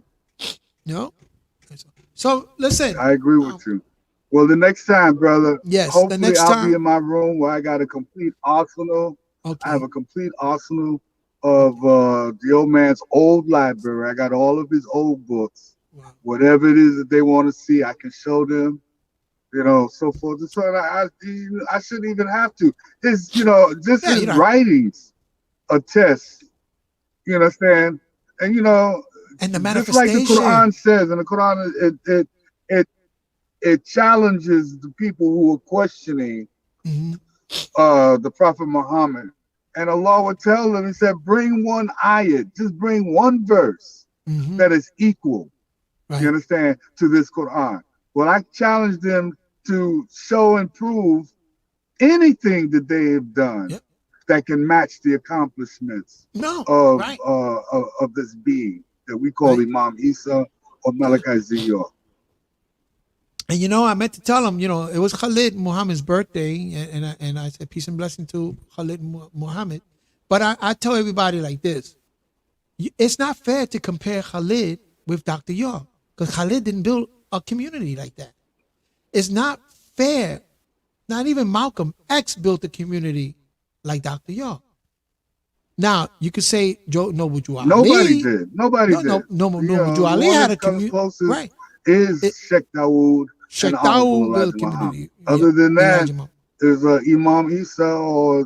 So listen. I agree with you. Well, the next time, brother. Yes. Hopefully the next I'll time. be in my room where I got a complete arsenal. Okay. I have a complete arsenal of the old man's old library. I got all of his old books. Wow. Whatever it is that they want to see, I can show them. So forth. So I shouldn't even have to. His writings attest. You understand? And and the just like the manifestation. Quran says, and the Quran it challenges the people who are questioning the Prophet Muhammad. And Allah would tell them, he said, bring one ayat, just bring one verse that is equal, right. You understand, to this Quran. Well, I challenge them to show and prove anything that they have done. Yep. that can match the accomplishments No, of right, this being that we call right. Imam Isa or Malachi Z. And I meant to tell him, it was Khalid Muhammad's birthday, and I said peace and blessing to Khalid Muhammad. But I tell everybody like this: it's not fair to compare Khalid with Dr. York, because Khalid didn't build a community like that. It's not fair. Not even Malcolm X built a community like Dr. York. Now you could say Joe Noble Jew Ali. Nobody did. Nobody No, did. Noble Jew Ali had a community. Right. Is Sheikh Dawood and Honorable Elijah Muhammad. Other than that, there's Imam Isa or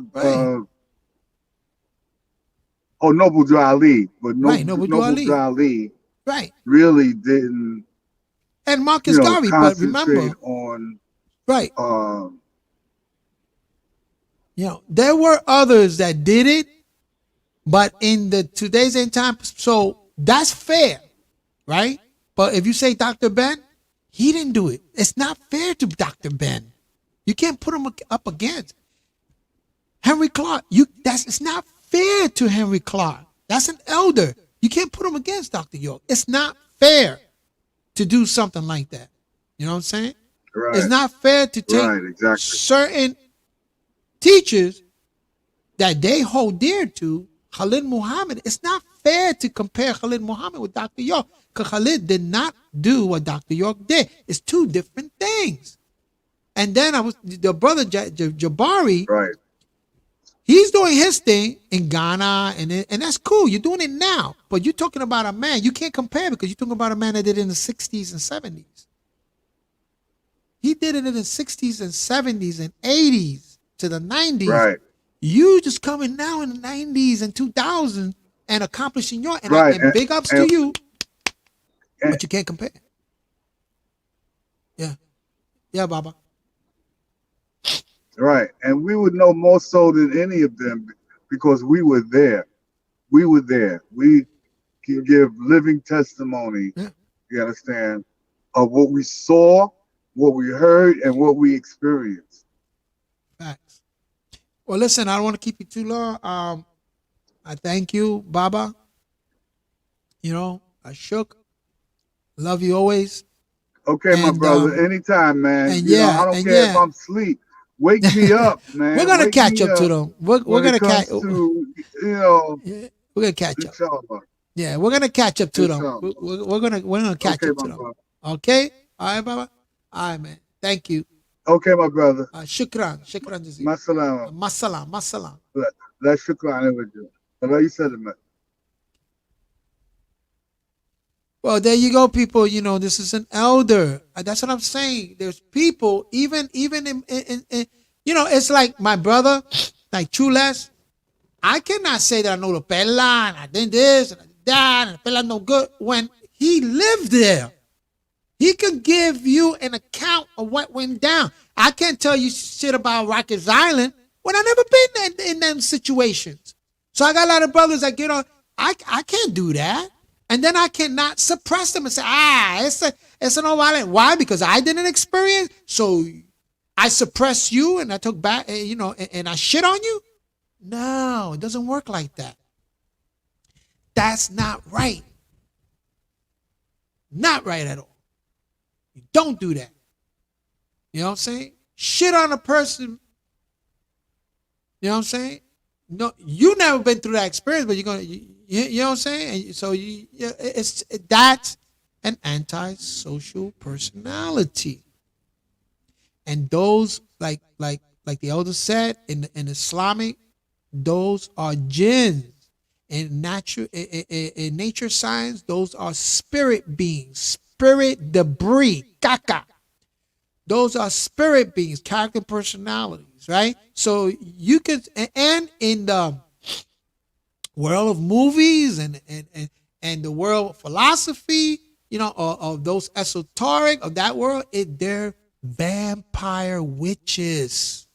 Noble Jew Ali, but Noble Jew Ali really didn't. And Marcus Garvey, but remember, on there were others that did it, but in the today's end time, so that's fair, right? But if you say Dr. Ben, he didn't do it. It's not fair to Dr. Ben. You can't put him up against Henry Clark. It's not fair to Henry Clark. That's an elder. You can't put him against Dr. York. It's not fair to do something like that. You know what I'm saying? Right. It's not fair to take certain teachers that they hold dear to, Khalid Muhammad. It's not fair to compare Khalid Muhammad with Dr. York, because Khalid did not do what Dr. York did. It's two different things. And then the brother Jabari, right? He's doing his thing in Ghana, and that's cool. You're doing it now, but you're talking about a man. You can't compare, because you're talking about a man that did it in the 60s and 70s. He did it in the 60s and 70s and 80s to the 90s. Right. You just coming now in the 90s and 2000s and accomplishing your and big ups to you, but you can't compare. Yeah, Baba. Right, and we would know more so than any of them because we were there. We were there. We can give living testimony, you understand, of what we saw, what we heard, and what we experienced. Facts. Well, listen, I don't want to keep you too long. I thank you, Baba. I shook. Love you always. Okay, my brother. Anytime, man. And I don't care if I'm asleep. Wake me up, man. We're gonna catch up to them. We're gonna catch. We're gonna catch up. Inshallah. Yeah, we're gonna catch up to them. We're gonna catch up to them. Brother. Okay. All right, Baba. All right, man. Thank you. Okay, my brother. Shukran. Masalam. La shukran with you. Allah you said it, man. Well, there you go, people. This is an elder. That's what I'm saying. There's people, even in it's like my brother, like Chules. I cannot say that I know the Pela and I did this and I did that and the Pela no good when he lived there. He could give you an account of what went down. I can't tell you shit about Rikers Island when I never been in them situations. So I got a lot of brothers that get on. I can't do that. And then I cannot suppress them and say, it's an violent. Why? Because I didn't experience. So I suppress you and I took back, and I shit on you. No, it doesn't work like that. That's not right. Not right at all. You don't do that. You know what I'm saying? Shit on a person. You know what I'm saying? No, you never been through that experience, but you're gonna. You know what I'm saying? And so that's an antisocial personality, and those like the elder said in Islamic, those are jinns. In nature science, those are spirit beings, spirit debris, caca. Those are spirit beings, character personalities, right? So you could, and in the world of movies and the world of philosophy, of those esoteric of that world, they're vampire witches.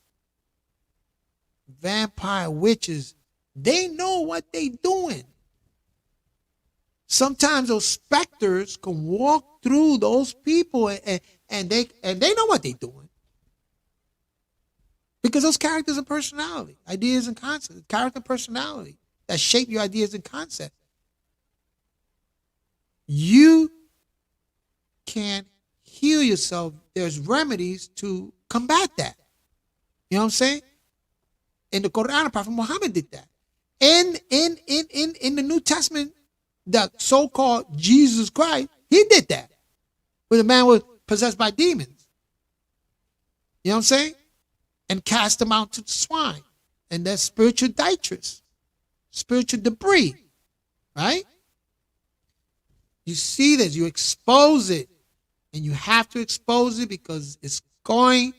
Vampire witches. They know what they doing. Sometimes those specters can walk through those people and they know what they doing. Because those characters and personality, ideas and concepts, character and personality that shape your ideas and concepts. You can't heal yourself. There's remedies to combat that. You know what I'm saying? In the Quran, Prophet Muhammad did that. In the New Testament, the so-called Jesus Christ, he did that. Where the man was possessed by demons. You know what I'm saying? And cast them out to the swine. And that's spiritual detritus, spiritual debris. Right? You see this, you expose it. And you have to expose it because it's going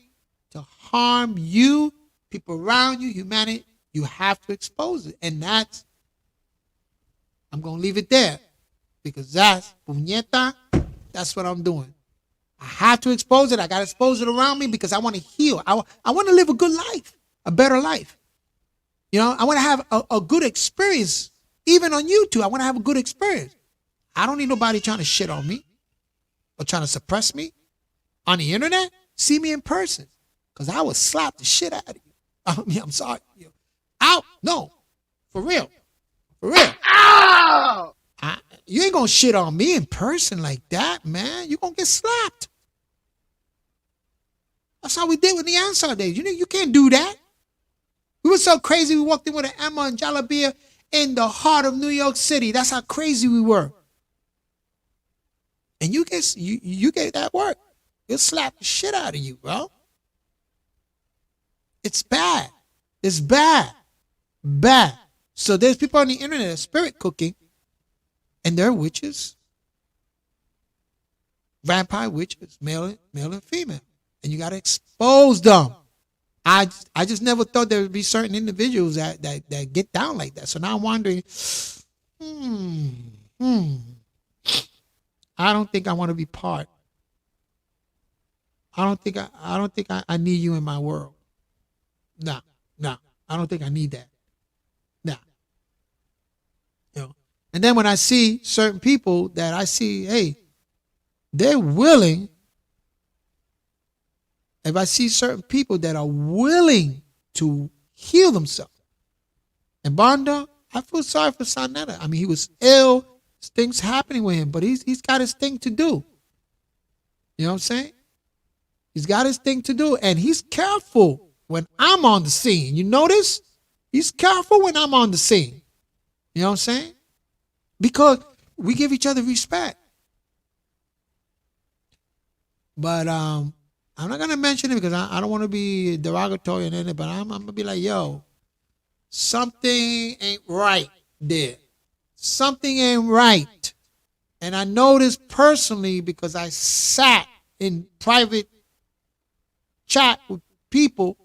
to harm you, people around you, humanity. You have to expose it. And that's, I'm going to leave it there. Because that's, puñeta, that's what I'm doing. I have to expose it. I got to expose it around me because I want to heal. I want to live a good life, a better life. You know, I want to have a good experience. Even on YouTube, I want to have a good experience. I don't need nobody trying to shit on me or trying to suppress me on the internet. See me in person because I would slap the shit out of you. I mean, I'm sorry. Out. No, for real. For real. Ow! You ain't going to shit on me in person like that, man. You're going to get slapped. That's how we did with the Ansar days. You know, you can't do that. We were so crazy. We walked in with an Emma and Jalabia in the heart of New York City. That's how crazy we were. And you get that work. It'll slap the shit out of you, bro. It's bad. It's bad. Bad. So there's people on the internet that are spirit cooking, and they're witches. Vampire witches, male and female. And you got to expose them. I just never thought there would be certain individuals that get down like that. So now I'm wondering, I don't think I want to be part. I don't think I need you in my world. No. I don't think I need that. No. You know. And then when I see certain people that I see, hey, they're willing. If I see certain people that are willing to heal themselves. And Banda, I feel sorry for Sanetta. I mean, he was ill. Things happening with him, but he's got his thing to do. You know what I'm saying? He's got his thing to do, and he's careful when I'm on the scene. You notice? He's careful when I'm on the scene. You know what I'm saying? Because we give each other respect. But I'm not going to mention it because I don't want to be derogatory in it, but I'm going to be like, yo, something ain't right there. Something ain't right. And I know this personally because I sat in private chat with people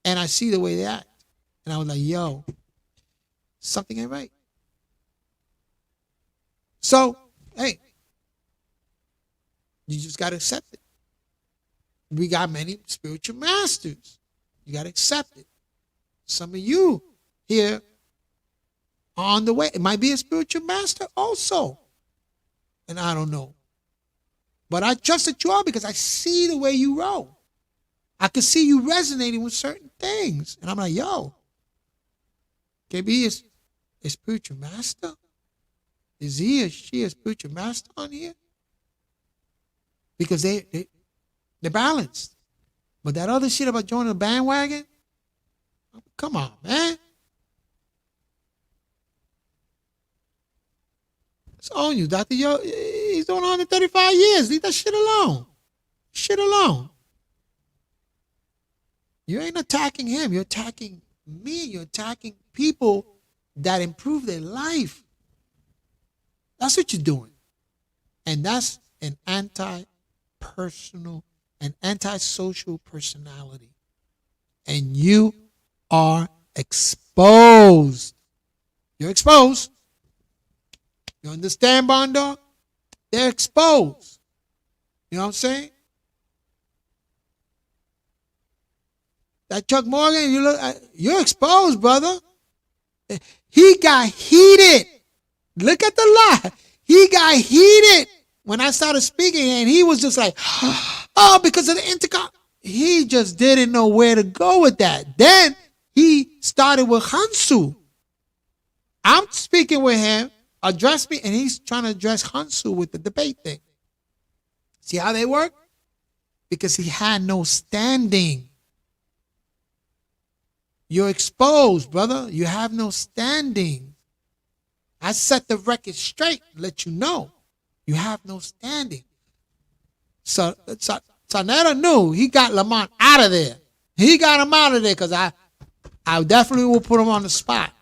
and I see the way they act. And I was like, yo, something ain't right. So, hey, you just got to accept it. We got many spiritual masters. You got to accept it. Some of you here on the way, it might be a spiritual master also. And I don't know. But I trust that you are because I see the way you roll. I can see you resonating with certain things. And I'm like, yo, KB is a spiritual master? Is he or she a spiritual master on here? Because they're balanced. But that other shit about joining the bandwagon, come on, man. It's on you, Dr. Yo. He's doing 135 years. Leave that shit alone. Shit alone. You ain't attacking him. You're attacking me. You're attacking people that improve their life. That's what you're doing. And that's an anti-personal, an anti-social personality. And you are exposed. You're exposed. You understand, Bondo? They're exposed. You know what I'm saying? That Chuck Morgan, you're exposed, brother. He got heated. Look at the lie. He got heated when I started speaking, and he was just like, oh, because of the intercom. he just didn't know where to go with that. Then he started with Hansu. I'm speaking with him, address me, and he's trying to address Hansu with the debate thing. See how they work? Because he had no standing. You're exposed, brother. You have no standing. I set the record straight, let you know. You have no standing. So Tanetta knew he got Lamont out of there. He got him out of there because I definitely will put him on the spot.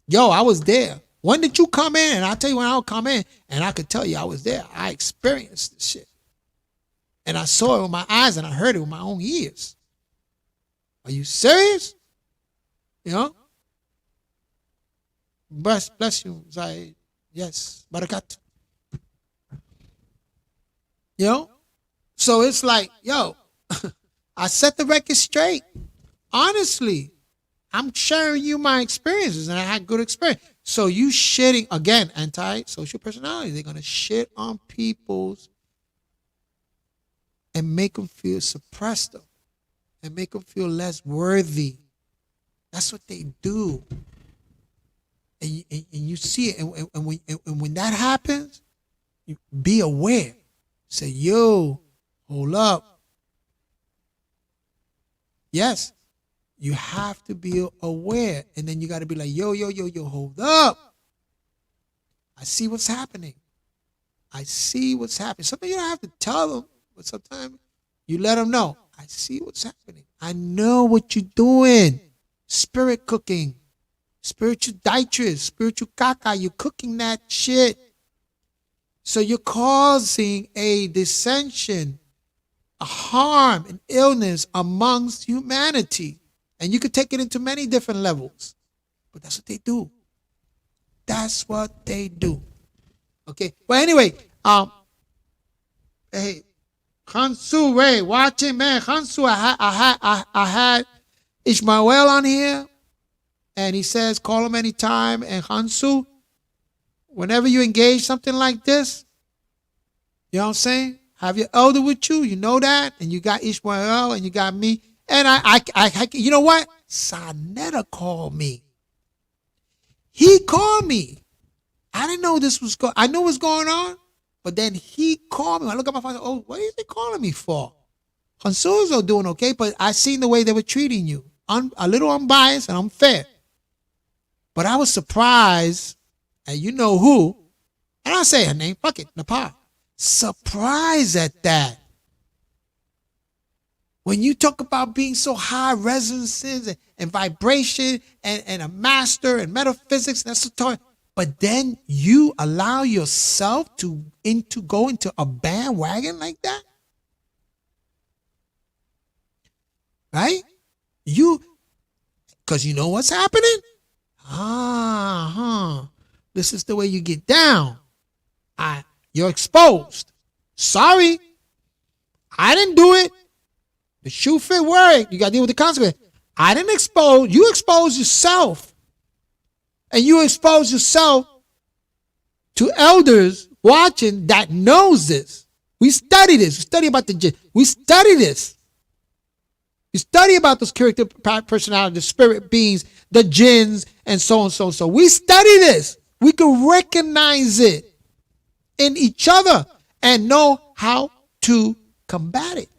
Yo, I was there. When did you come in? And I'll tell you when I'll come in, and I could tell you I was there. I experienced this shit. And I saw it with my eyes, and I heard it with my own ears. Are you serious? You know? Bless you, Zaid. Yes, barakat. You know? So it's like, yo, I set the record straight. Honestly, I'm sharing you my experiences, and I had good experience. So you shitting, again, anti-social personality. They're going to shit on people's and make them feel suppressed and make them feel less worthy. That's what they do. And you see it. And when that happens, you be aware. Say, yo, hold up. Yes, you have to be aware. And then you got to be like, yo, hold up. I see what's happening. I see what's happening. Sometimes you don't have to tell them, but sometimes you let them know. I see what's happening. I know what you're doing. Spirit cooking. Spiritual dietary, spiritual caca. You're cooking that shit. So you're causing a dissension, a harm, an illness amongst humanity. And you could take it into many different levels. But that's what they do. That's what they do. Okay. Well, anyway, hey, Hansu, Ray, watching, man. Hansu, I had Ishmael on here, and he says, call him anytime. And Hansu, whenever you engage something like this, you know what I'm saying? Have your elder with you, you know that, and you got Ishmael, and you got me. And I you know what? Sanetta called me. He called me. I didn't know this was I knew what was going on, but then he called me. I look at my phone. Oh, what is he calling me for? Hansuzo doing okay, but I seen the way they were treating you, a little unbiased and unfair. But I was surprised, and you know who? And I'll say her name. Fuck it, Nepal. Surprised at that. When you talk about being so high resonances and vibration and a master and metaphysics, that's the talk. But then you allow yourself to go into a bandwagon like that? Right? Because you know what's happening? This is the way you get down. You're exposed. Sorry. I didn't do it. The shoe fit word. You got to deal with the consequence. I didn't expose. You expose yourself. And you expose yourself to elders watching that knows this. We study this. We study about the jinn. We study this. We study about those character personalities, the spirit beings, the jinns, and so on, so on, so. We study this. We can recognize it in each other and know how to combat it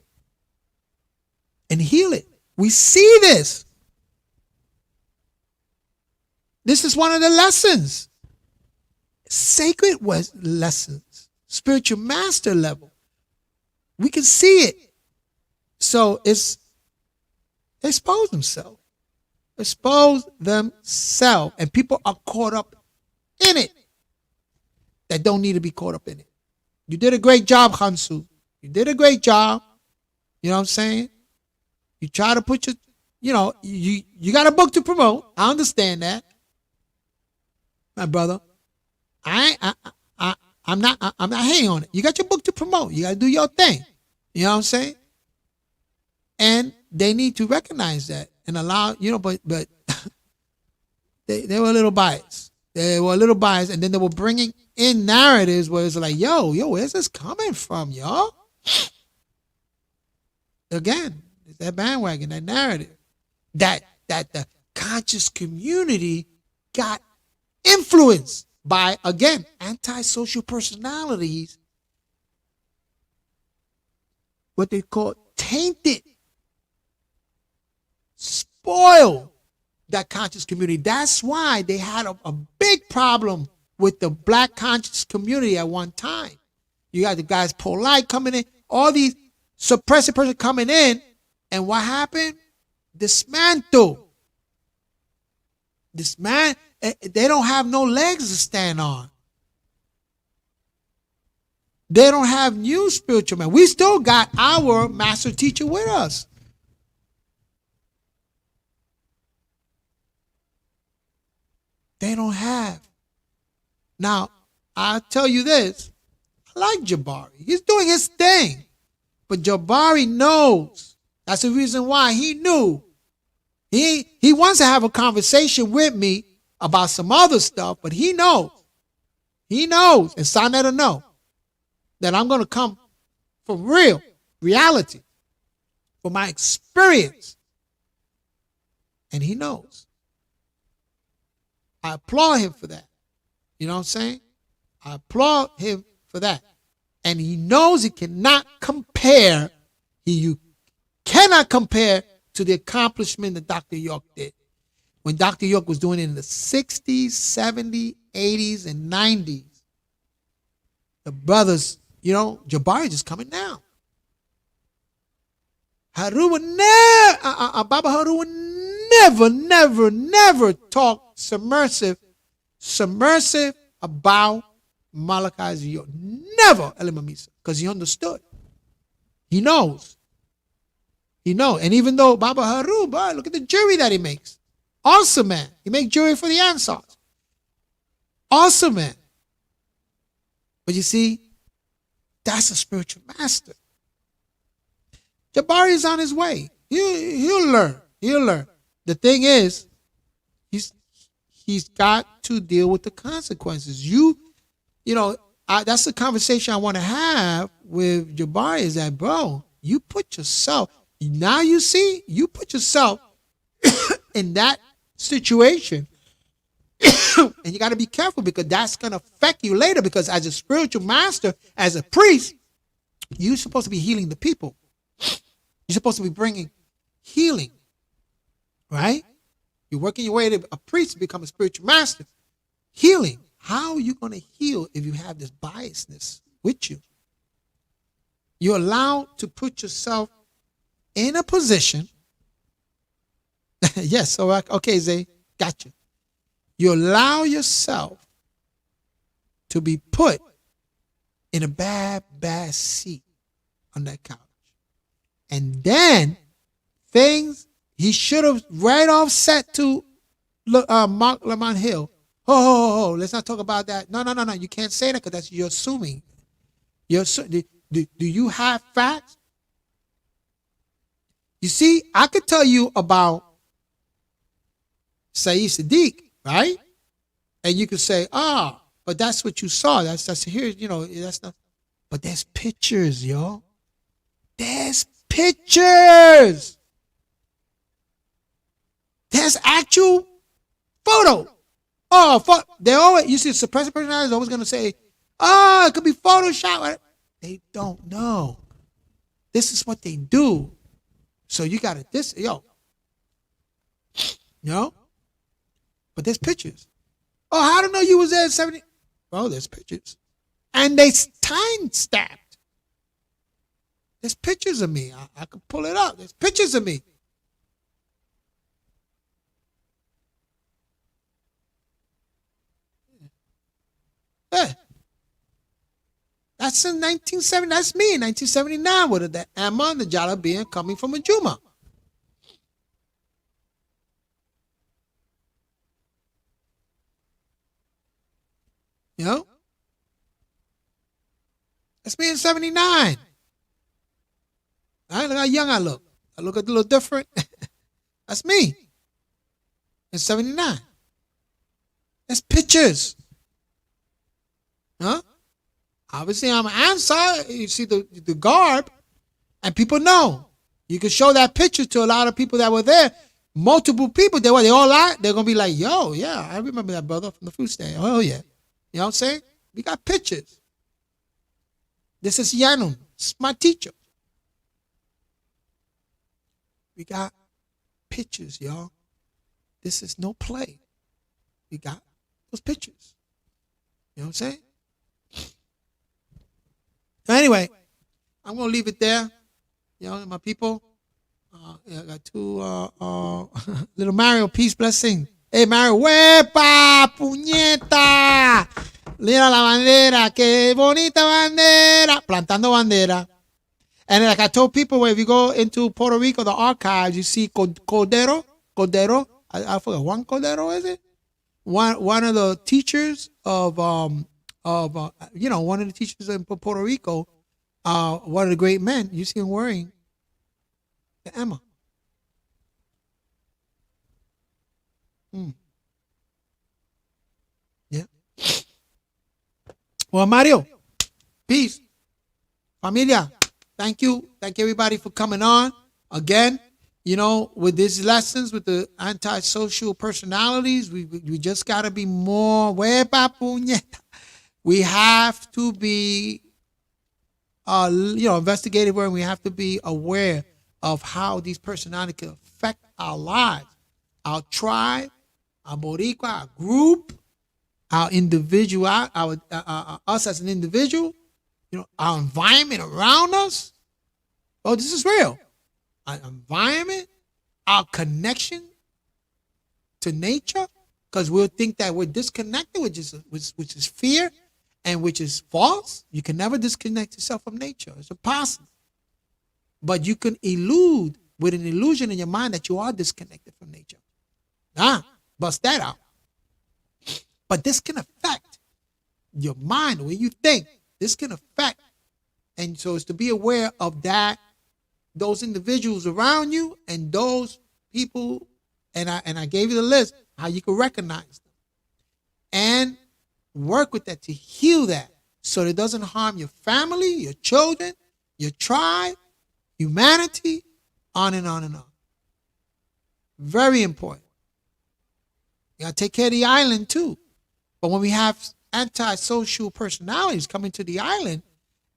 and heal it. We see this. This is one of the lessons. Sacred lessons. Spiritual master level. We can see it. So it's expose themselves. Expose themselves. And people are caught up in it that don't need to be caught up in it. You did a great job, Hansu. You did a great job. You know what I'm saying? You try to put your, you got a book to promote. I understand that. My brother. I'm not hating on it. You got your book to promote. You got to do your thing. You know what I'm saying? And they need to recognize that and allow, but they were a little biased. They were a little biased, and then they were bringing in narratives where it's like, yo, where's this coming from, y'all? Again, It's that bandwagon, that narrative, that the conscious community got influenced by, again, antisocial personalities, what they call tainted, spoiled that conscious community. That's why they had a big problem with the black conscious community at one time. You got the guys polite coming in, all these suppressive person coming in, and what happened? Dismantle. They don't have no legs to stand on. They don't have new spiritual men. We still got our master teacher with us. They don't have. Now, I'll tell you this. I like Jabari. He's doing his thing. But Jabari knows. That's the reason why he knew. He wants to have a conversation with me about some other stuff, but he knows. He knows, and Sonetta know, that I'm going to come for real, reality, for my experience. And he knows. I applaud him for that. You know what I'm saying? I applaud him for that. And he knows he cannot compare, you cannot compare to the accomplishment that Dr. York did. When Dr. York was doing it in the 60s, 70s, 80s, and 90s, the brothers, Jabari just coming down. Baba Haru would never talk submersive about Malachi's York. Never, Elimamisa, because he understood. He knows. And even though Baba Haru, boy, look at the jewelry that he makes. Awesome, man. He makes jewelry for the Ansars. Awesome, man. But you see, that's a spiritual master. Jabari is on his way. He'll learn. The thing is, he's got to deal with the consequences. That's the conversation I want to have with Jabari, is that, bro, you put yourself in that situation. And you got to be careful, because that's going to affect you later, because as a spiritual master, as a priest, you're supposed to be healing the people. You're supposed to be bringing healing, right? You're working your way to a priest to become a spiritual master. Healing. How are you going to heal if you have this biasness with you? You're allowed to put yourself in a position. Yes, so okay, Zay, got you. You allow yourself to be put in a bad seat on that couch. And then things he should have right off set to Mark Lamont Hill. Oh, let's not talk about that. No. You can't say that, because you're assuming. Do you have facts? You see, I could tell you about Saeed Sadiq, right? And you could say, but that's what you saw. That's here, that's not. But there's pictures, yo. There's pictures. There's actual photo. They always, you see, suppressive personality is always going to say, it could be Photoshop. They don't know. This is what they do. So you got to, but there's pictures. How do I know you was there at 70? Bro, there's pictures. And they time stamped. There's pictures of me. I can pull it up. There's pictures of me. Yeah. That's in 1970. That's me in 1979 with the Amma and the Jala being coming from a Juma. That's me in 79. Look how young I look. I look a little different. That's me in 79. That's pictures. Obviously, I'm an Ansar. You see the garb, and people know. You can show that picture to a lot of people that were there. Multiple people, they all lied. They're going to be like, yo, yeah, I remember that brother from the food stand. Oh, yeah. You know what I'm saying? We got pictures. This is Yanun. It's my teacher. We got pictures, y'all. This is no play. We got those pictures. You know what I'm saying? Anyway, I'm going to leave it there. You know, my people. I got two little Mario, peace, blessing. Hey, Mario, ¡huepa, puñeta! Mira la bandera, qué bonita bandera. Plantando bandera. And like I told people, if you go into Puerto Rico, the archives, you see Cordero. I forgot, Juan Cordero, is it? One of the teachers of one of the teachers in Puerto Rico, one of the great men, you see him wearing the Emma. Yeah. Well, Mario, peace. Familia, thank you. Thank everybody for coming on. Again, you know, with these lessons, with the antisocial personalities, we just got to be more. We have to be, investigative, and we have to be aware of how these personalities can affect our lives, our tribe, our Boricua, our group, our individual, our us as an individual, our environment around us. Oh, this is real. Our environment, our connection to nature, because we'll think that we're disconnected, which is fear and which is false. You can never disconnect yourself from nature. It's impossible. But you can elude with an illusion in your mind that you are disconnected from nature. Bust that out. But this can affect your mind, the way you think. This can affect. And so it's to be aware of that, those individuals around you and those people. And I gave you the list, how you can recognize them. And work with that to heal that so that it doesn't harm your family, your children, your tribe, humanity, on and on and on. Very important. You gotta take care of the island too. But when we have antisocial personalities coming to the island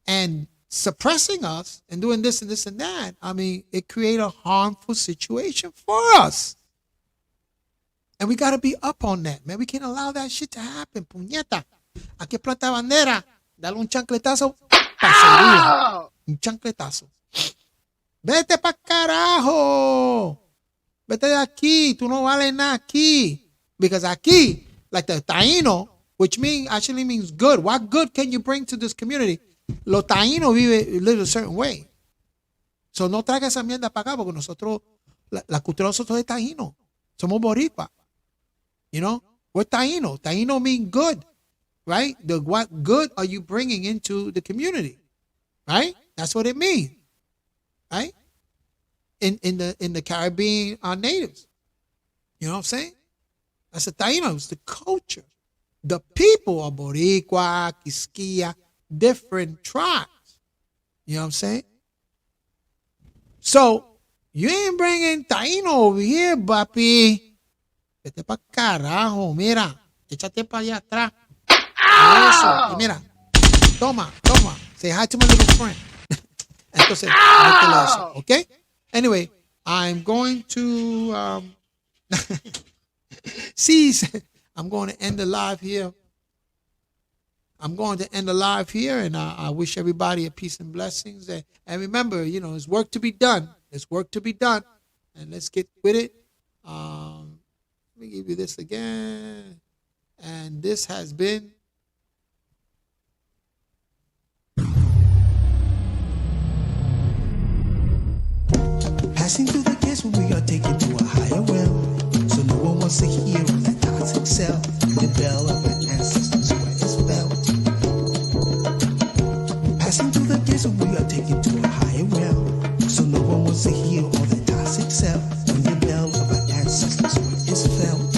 and suppressing us and doing this and this and that, I mean, it creates a harmful situation for us. And we gotta be up on that, man. We can't allow that shit to happen. Puñeta. Aquí planta bandera. Dale un chancletazo. Un chancletazo. Vete pa' carajo. Vete de aquí. Tú no vales nada aquí. Because aquí, like the Taíno, which actually means good. What good can you bring to this community? Los Taínos live a certain way. So no traiga esa mierda para acá porque nosotros, la cultura de nosotros es Taíno. Somos boricua. You know, we're Taíno. Taíno means good, right? What good are you bringing into the community, right? That's what it means. Right? In the Caribbean natives. You know what I'm saying? That's the Taíno. It's the culture. The people are Boricua, Quisquia, different tribes. You know what I'm saying? So, you ain't bringing Taíno over here, papi. Vete pa' carajo, mira. Échate pa' allá atrás. Eso. Y mira. Toma. Say hi to my little friend. Entonces, okay? Anyway, I'm going to I'm going to end the live here. And I wish everybody a peace and blessings. And remember, there's work to be done. And let's get with it. Let me give you this again. And this has been passing through the gates when we are taken to a higher realm. So no one wants to hear of that toxic self. The bell of our ancestors where it's felt. Passing through the gates when we are taken to a higher realm. So no one wants to hear all that toxic self. When the bell of our ancestors where it's felt.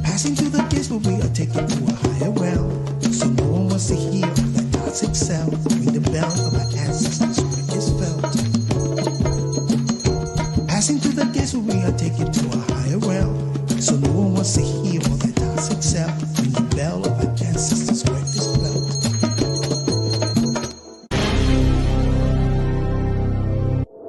Passing through the gates when we are taken to a higher realm. So no one wants to hear all that toxic self. When the bell of our ancestors where it's felt. guess we are taking to